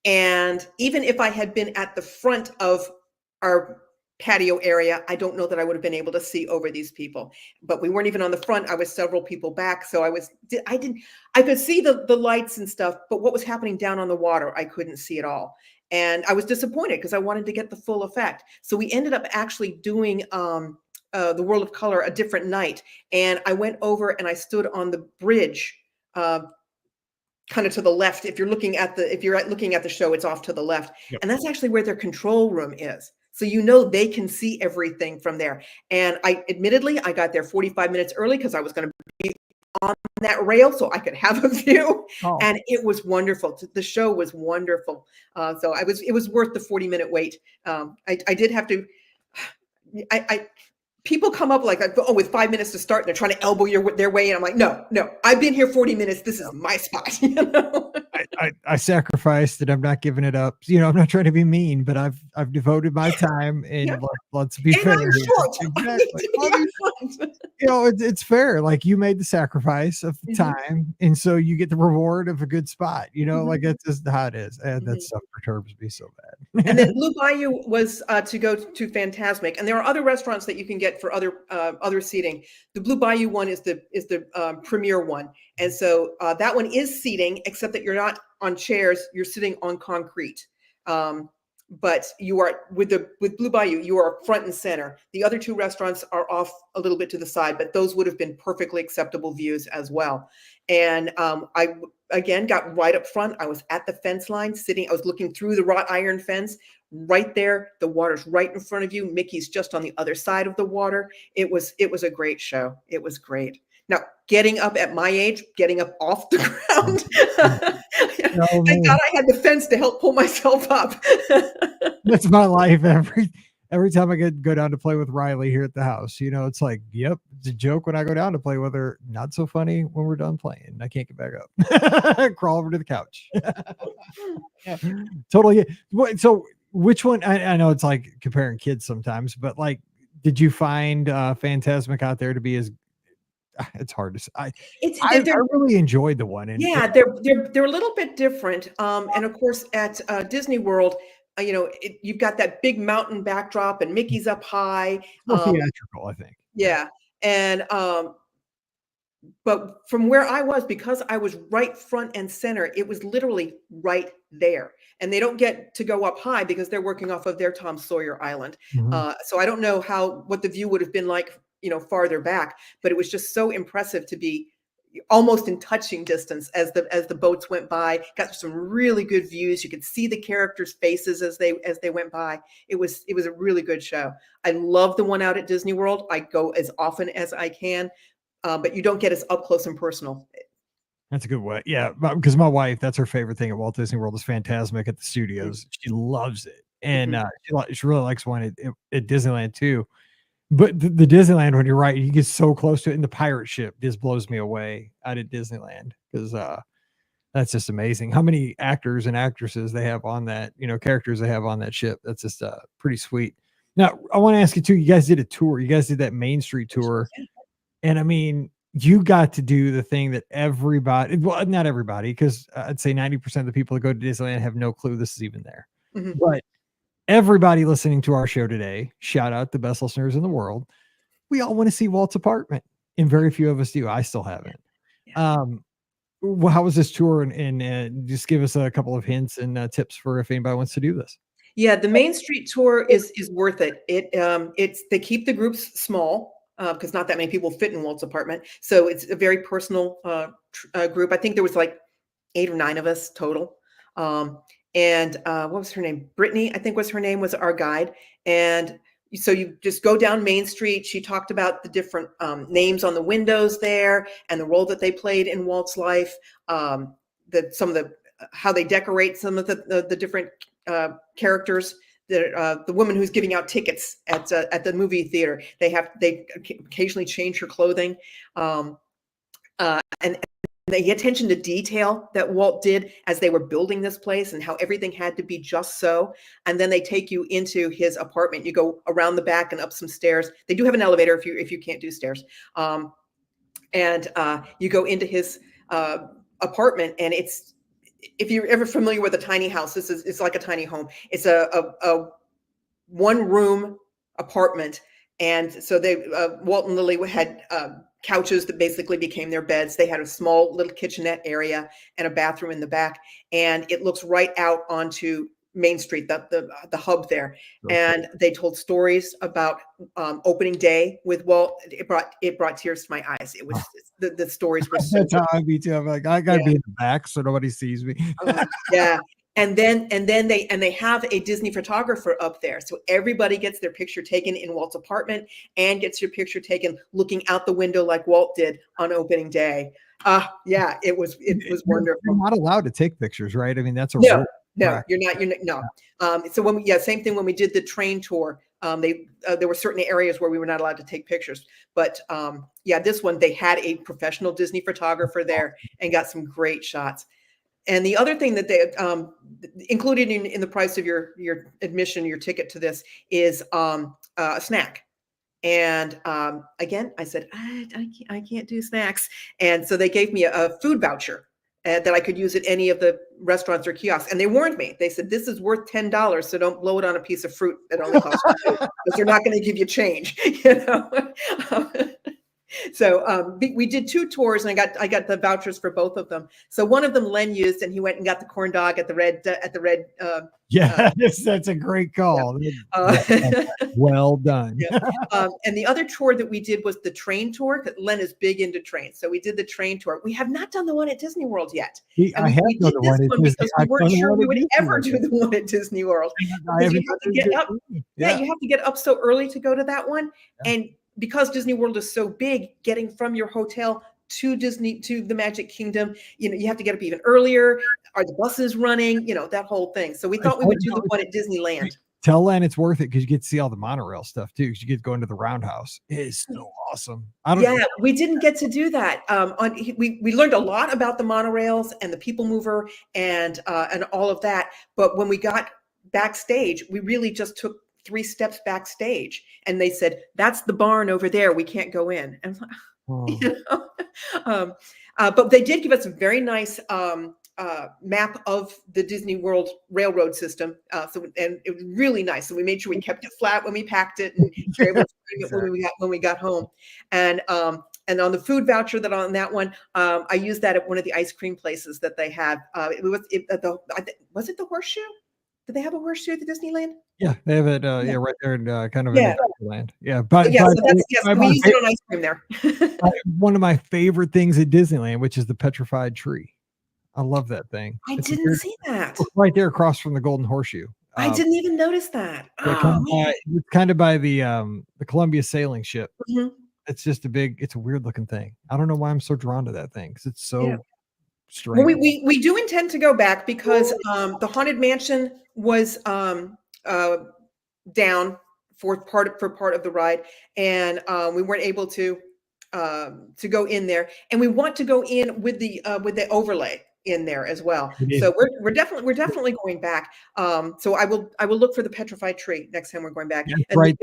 And even if I had been at the front of our patio area, I don't know that I would have been able to see over these people. But we weren't even on the front. I was several people back. So I could see the lights and stuff, but what was happening down on the water, I couldn't see at all. And I was disappointed because I wanted to get the full effect. So we ended up actually doing the World of Color a different night. And I went over and I stood on the bridge, kind of to the left. If you're looking at the show, it's off to the left. Yep. And that's actually where their control room is. So they can see everything from there. And I got there 45 minutes early because I was going to be on that rail so I could have a view. Oh. And it was wonderful. The show was wonderful. So it was worth the 40-minute wait. I did have to. People come up like, with 5 minutes to start, and they're trying to elbow their way in. I'm like, no, I've been here 40 minutes. This is my spot. I sacrificed it. I'm not giving it up. I'm not trying to be mean, but I've devoted my time, and let's be fair. I'm short. Exactly. It's fair. Like you made the sacrifice of time, and so you get the reward of a good spot. Like that's just how it is. And that stuff perturbs me so bad. And then Blue Bayou was to go to Phantasmic, and there are other restaurants that you can get for other seating. The Blue Bayou one is the premier one, and so that one is seating, except that you're not on chairs; you're sitting on concrete. But you are with Blue Bayou, you are front and center. The other 2 restaurants are off a little bit to the side, but those would have been perfectly acceptable views as well. And I again got right up front. I was at the fence line sitting. I was looking through the wrought iron fence. Right there, the water's right in front of you. Mickey's just on the other side of the water. It was a great show. It was great. Now, getting up at my age, getting up off the ground. Thank God I had the fence to help pull myself up. That's my life. Every time I go down to play with Riley here at the house, it's like, yep, it's a joke when I go down to play with her. Not so funny when we're done playing. I can't get back up. Crawl over to the couch. Yeah, totally. So which one? I know it's like comparing kids sometimes, but like, did you find Phantasmic out there to be as? It's hard to say. I really enjoyed the one. They're a little bit different. And of course, at Disney World, you've got that big mountain backdrop, and Mickey's up high. More theatrical, I think. Yeah, and but from where I was, because I was right front and center, it was literally right there. And they don't get to go up high because they're working off of their Tom Sawyer Island. So I don't know what the view would have been like, farther back, but it was just so impressive to be, almost in touching distance as the boats went by. Got some really good views. You could see the characters' faces as they went by. It was a really good show. I love the one out at Disney World. I go as often as I can, but you don't get as up close and personal. That's a good way. Yeah, because my wife, that's her favorite thing at Walt Disney World is Fantasmic at the studios. She loves it, and she really likes one at Disneyland too. But the Disneyland one, you're right, you get so close to it, and the pirate ship just blows me away out at Disneyland because that's just amazing. How many actors and actresses they have on that, characters they have on that ship. That's just pretty sweet. Now, I want to ask you too. You guys did a tour. You guys did that Main Street tour, and I mean, you got to do the thing that everybody, well, not everybody, because I'd say 90% of the people that go to Disneyland have no clue this is even there. But everybody listening to our show today, shout out the best listeners in the world. We all want to see Walt's apartment, and very few of us do. I still haven't. Well, how was this tour? And just give us a couple of hints and tips for if anybody wants to do this. Yeah, the Main Street tour is worth it. They keep the groups small. Because not that many people fit in Walt's apartment. So it's a very personal group. I think there was like 8 or 9 of us total. And what was her name? Brittany, I think was her name, was our guide. And so you just go down Main Street. She talked about the different names on the windows there and the role that they played in Walt's life. How they decorate some of the different characters. The woman who's giving out tickets at the movie theater, they occasionally change her clothing, and the attention to detail that Walt did as they were building this place and how everything had to be just so. And then they take you into his apartment. You go around the back and up some stairs. They do have an elevator if you can't do stairs, and you go into his apartment, and if you're ever familiar with a tiny house, it's like a tiny home. It's a one-room apartment, and so Walt and Lily had couches that basically became their beds. They had a small little kitchenette area and a bathroom in the back, and it looks right out onto Main Street, the hub there. Okay. And they told stories about opening day with Walt. It brought tears to my eyes. It was the stories were so that's how I be too. I'm like, I gotta be in the back so nobody sees me. Yeah. And then they have a Disney photographer up there. So everybody gets their picture taken in Walt's apartment and gets your picture taken looking out the window like Walt did on opening day. Yeah, it was wonderful. You're not allowed to take pictures, right? I mean, that's a rule. No, you're not. No. So same thing when we did the train tour. There were certain areas where we were not allowed to take pictures, but this one they had a professional Disney photographer there and got some great shots. And the other thing that they included in the price of your admission, your ticket to this is a snack. And again, I said I can't do snacks, and so they gave me a food voucher that I could use at any of the restaurants or kiosks. And they warned me. They said, this is worth $10, so don't blow it on a piece of fruit that only costs you $2, because they're not going to give you change, So we did 2 tours, and I got the vouchers for both of them. So one of them Len used, and he went and got the corn dog at the red. That's a great call. Yeah. Well done. And the other tour that we did was the train tour, because Len is big into trains. So we did the train tour. We have not done the one at Disney World yet. I have done the one because we weren't sure we would ever do the one at Disney World. You have to get up. Yeah, you have to get up so early to go to that one. Yeah. And because Disney World is so big, getting from your hotel to the Magic Kingdom, you have to get up even earlier. Are the buses running? That whole thing. So we thought we would do the one at Disneyland. Tell Len it's worth it because you get to see all the monorail stuff too. Because you get to go into the Roundhouse. It is so awesome. We didn't get to do that. We learned a lot about the monorails and the People Mover and all of that. But when we got backstage, we really just took 3 steps backstage, and they said, that's the barn over there, we can't go in. And but they did give us a very nice map of the Disney World railroad system, and it was really nice. So we made sure we kept it flat when we packed it, and were able to frame it when we got home. And on the food voucher on that one, I used that at one of the ice cream places that they had. Was it the Horseshoe? Do they have a horseshoe at the Disneyland? Yeah, they have it. Yeah, right there, in, kind of in Yeah. Adventureland. Yeah, but Yeah, so that's yes, we use it on ice cream there. one of my favorite things at Disneyland, which is the petrified tree. I love that thing. I It's didn't see that. right there across from the Golden Horseshoe. I didn't even notice that. Yeah, Oh, man. it's kind of by the Columbia sailing ship. Mhm. It's just it's a weird looking thing. I don't know why I'm so drawn to that thing because it's Yeah. so Well, strange. we do intend to go back because the Haunted Mansion was down for part of the ride, and we weren't able to go in there. And we want to go in with the overlay in there as well. So we're definitely going back. So I will look for the petrified tree next time we're going back. Yeah, And right.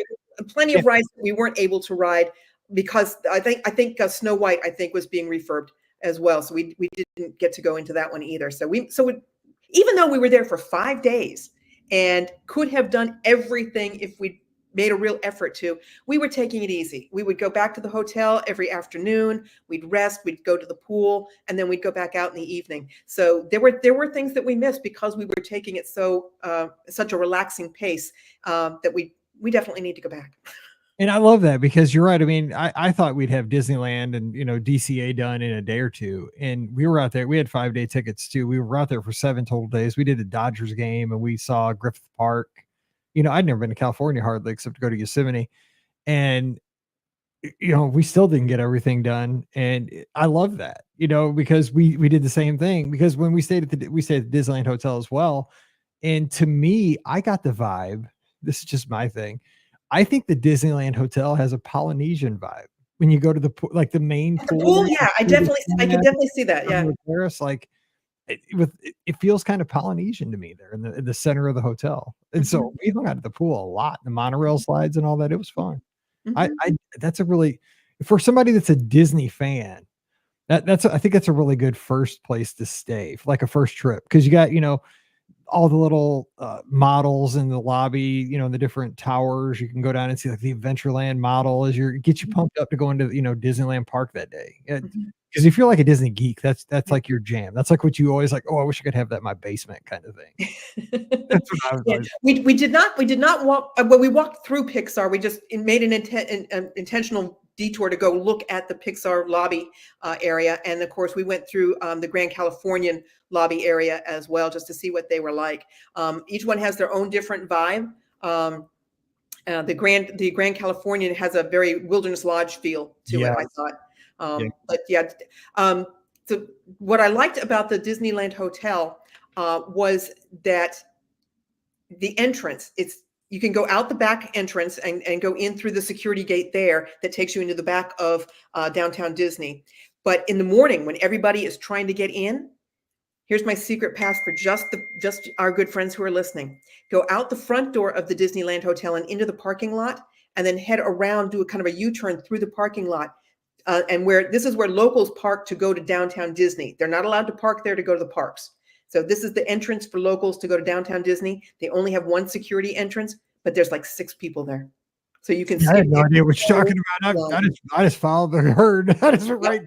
plenty of rides that we weren't able to ride because I think Snow White was being refurbed as well. So we didn't get to go into that one either. So even though we were there for 5 days and could have done everything if we made a real effort to, we were taking it easy. We would go back to the hotel every afternoon, we'd rest, we'd go to the pool, and then we'd go back out in the evening. So there were things that we missed because we were taking it such a relaxing pace that we definitely need to go back. And I love that because you're right. I mean, I thought we'd have Disneyland and, DCA done in a day or two. And we were out there. We had 5-day tickets too. We were out there for 7 total days. We did a Dodgers game and we saw Griffith Park. I'd never been to California hardly except to go to Yosemite. And, we still didn't get everything done. And I love that, because we did the same thing because when we stayed at the Disneyland Hotel as well. And to me, I got the vibe. This is just my thing. I think the Disneyland Hotel has a Polynesian vibe when you go to the main pool. Yeah, I can definitely see that. Yeah, Paris, it feels kind of Polynesian to me there in the center of the hotel. And so we hung out at the pool a lot, the monorail slides and all that. It was fun. That's a really, for somebody that's a Disney fan, I think that's a really good first place to stay for like a first trip because you got all the little models in the lobby, in the different towers. You can go down and see like the Adventureland model get you pumped up to go into, Disneyland Park that day. Because if you're like a Disney geek, that's like your jam. That's like what you always like, oh, I wish I could have that in my basement kind of thing. That's what I was always. We did not walk, when we walked through Pixar, we just made an intentional detour to go look at the Pixar lobby area. And of course we went through the Grand Californian lobby area as well, just to see what they were like. Each one has their own different vibe. The Grand Californian has a very Wilderness Lodge feel to it, I thought. But yeah, so what I liked about the Disneyland Hotel was that the entrance, you can go out the back entrance and go in through the security gate there that takes you into the back of downtown Disney. But in the morning when everybody is trying to get in, here's my secret pass for just our good friends who are listening. Go out the front door of the Disneyland Hotel and into the parking lot, and then head around, do a kind of a U-turn through the parking lot. And this is where locals park to go to downtown Disney. They're not allowed to park there to go to the parks. So this is the entrance for locals to go to downtown Disney. They only have one security entrance, but there's like 6 people there. So you can I had no idea what you're talking about. I just followed the herd. I just right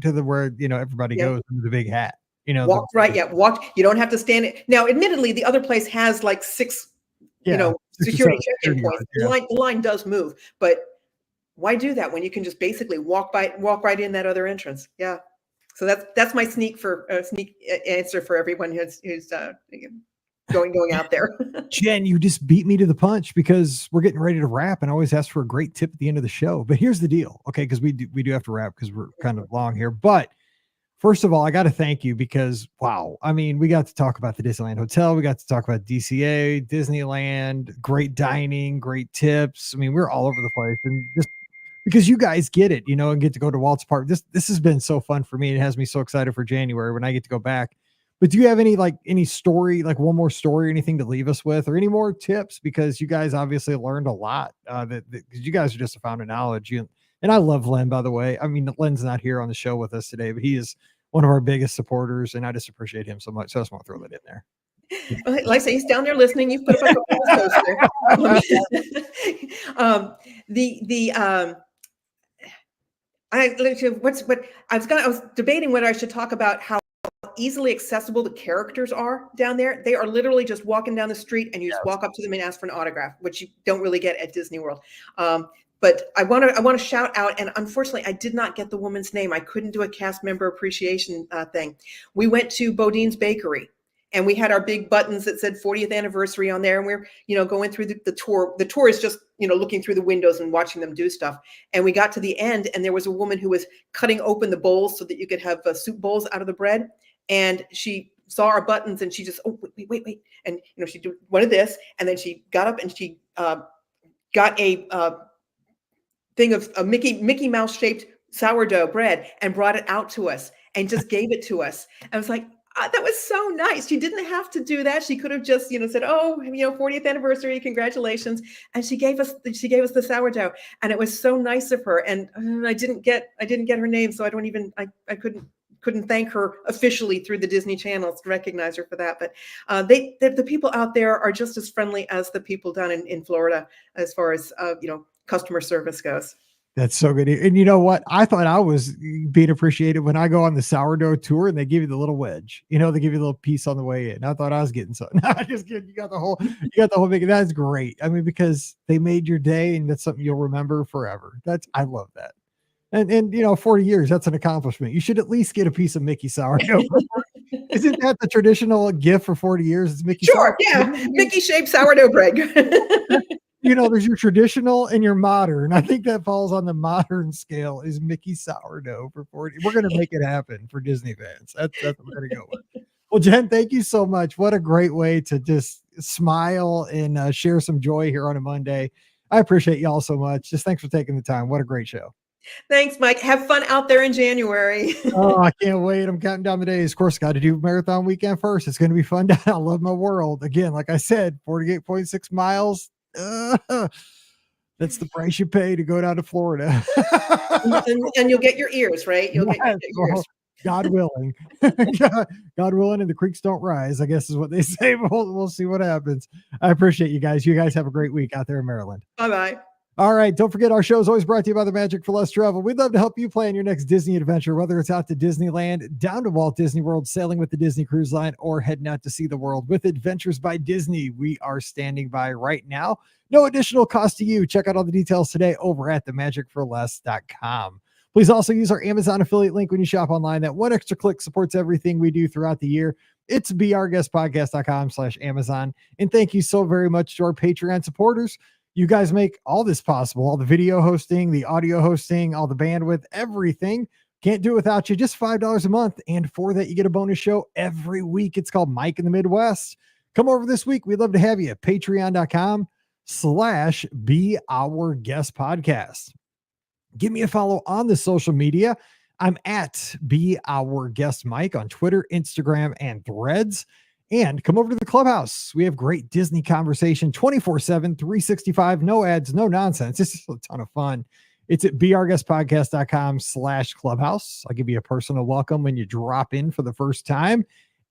to the where everybody goes into the big hat. Walk right. Yeah, walk. You don't have to stand it. Now, admittedly, the other place has like 6 security check-in points. The line does move, but why do that when you can just basically walk right in that other entrance? Yeah. So that's my sneak answer for everyone who's going out there. Jen, you just beat me to the punch because we're getting ready to wrap and I always ask for a great tip at the end of the show. But here's the deal. Okay. Because we do have to wrap because we're kind of long here. But first of all, I got to thank you because, wow. I mean, we got to talk about the Disneyland Hotel. We got to talk about DCA, Disneyland, great dining, great tips. I mean, we're all over the place and just because you guys get it, and get to go to Walt's Park. This has been so fun for me. It has me so excited for January when I get to go back. But do you have any story, like one more story, or anything to leave us with, or any more tips? Because you guys obviously learned a lot. Because you guys are just a fountain of knowledge. And I love Len, by the way. I mean, Len's not here on the show with us today, but he is one of our biggest supporters, and I just appreciate him so much. So I just want to throw that in there. Like I say, he's down there listening. You've put up a couple of posts there. I was debating whether I should talk about how easily accessible the characters are down there. They are literally just walking down the street and you just walk up to them and ask for an autograph, which you don't really get at Disney World. But I want to shout out, and unfortunately, I did not get the woman's name. I couldn't do a cast member appreciation thing. We went to Bodine's Bakery, and we had our big buttons that said 40th anniversary on there, and we're going through the tour. The tour is just looking through the windows and watching them do stuff. And we got to the end, and there was a woman who was cutting open the bowls so that you could have soup bowls out of the bread. And she saw our buttons, and she just, oh, wait, and she wanted this, and then she got up and she got a thing of a Mickey Mouse shaped sourdough bread and brought it out to us and just gave it to us. I was like, that was so nice. She didn't have to do that. She could have just, said, oh, 40th anniversary, congratulations. And she gave us the sourdough, and it was so nice of her. And I didn't get her name, so I couldn't thank her officially through the Disney Channel to recognize her for that. But the people out there are just as friendly as the people down in Florida as far as customer service goes. That's so good. And you know what? I thought I was being appreciated when I go on the sourdough tour and they give you the little wedge. They give you a little piece on the way in. I thought I was getting something. No, just kidding. You got the whole thing. That's great. I mean, because they made your day, and that's something you'll remember forever. I love that. And 40 years, that's an accomplishment. You should at least get a piece of Mickey sourdough. Isn't that the traditional gift for 40 years? It's Mickey sourdough. Yeah. Mickey shaped sourdough bread. There's your traditional and your modern. I think that falls on the modern scale is Mickey sourdough for 40. We're going to make it happen for Disney fans. That's what we're going to go with. Well, Jen, thank you so much. What a great way to just smile and share some joy here on a Monday. I appreciate y'all so much. Just thanks for taking the time. What a great show. Thanks, Mike. Have fun out there in January. Oh, I can't wait. I'm counting down the days. Of course, got to do marathon weekend first. It's going to be fun. I love my world. Again, like I said, 48.6 miles. That's the price you pay to go down to Florida. and you'll get your ears, right? You'll get your ears. God willing. God willing, and the creeks don't rise, I guess is what they say. We'll see what happens. I appreciate you guys. You guys have a great week out there in Maryland. Bye-bye. All right. Don't forget, our show is always brought to you by the Magic for Less Travel. We'd love to help you plan your next Disney adventure, whether it's out to Disneyland, down to Walt Disney World, sailing with the Disney Cruise Line, or heading out to see the world with Adventures by Disney. We are standing by right now. No additional cost to you. Check out all the details today over at themagicforless.com. Please also use our Amazon affiliate link when you shop online. That one extra click supports everything we do throughout the year. It's beourguestpodcast.com/Amazon. And thank you so very much to our Patreon supporters. You guys make all this possible, all the video hosting, the audio hosting, all the bandwidth, everything. Can't do it without you. Just $5 a month. And for that, you get a bonus show every week. It's called Mike in the Midwest. Come over this week. We'd love to have you at patreon.com/beourguestpodcast. Give me a follow on the social media. I'm at beourguestmike on Twitter, Instagram, and Threads. And come over to the clubhouse. We have great Disney conversation 24/7, 365, no ads, no nonsense. It's just a ton of fun. It's at beourguestpodcast.com/clubhouse. I'll give you a personal welcome when you drop in for the first time.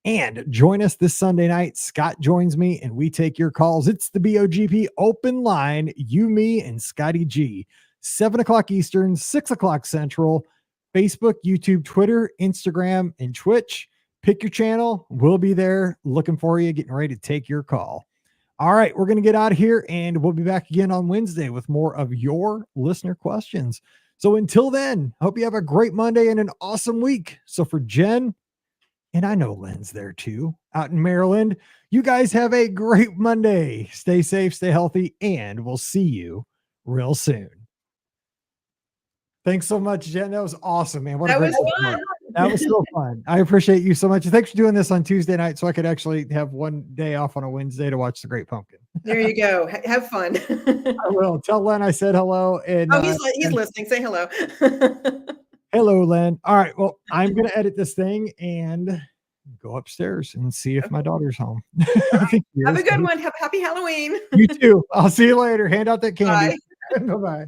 And join us this Sunday night. Scott joins me and we take your calls. It's the BOGP open line. You, me, and Scotty G. 7:00 Eastern, 6:00 Central. Facebook, YouTube, Twitter, Instagram, and Twitch. Pick your channel. We'll be there looking for you, getting ready to take your call. All right, we're going to get out of here, and we'll be back again on Wednesday with more of your listener questions. So until then, hope you have a great Monday and an awesome week. So for Jen, and I know Lynn's there too, out in Maryland, you guys have a great Monday. Stay safe, stay healthy, and we'll see you real soon. Thanks so much, Jen. That was awesome, man. What a great fun. That was so fun. I appreciate you so much. Thanks for doing this on Tuesday night so I could actually have one day off on a Wednesday to watch The Great Pumpkin. There you go. Have fun. I will. Tell Len I said hello. And he's listening. Say hello. Hello, Len. All right. Well, I'm going to edit this thing and go upstairs and see if my daughter's home. Have a good one. Have a happy Halloween. You too. I'll see you later. Hand out that candy. Bye. Bye-bye.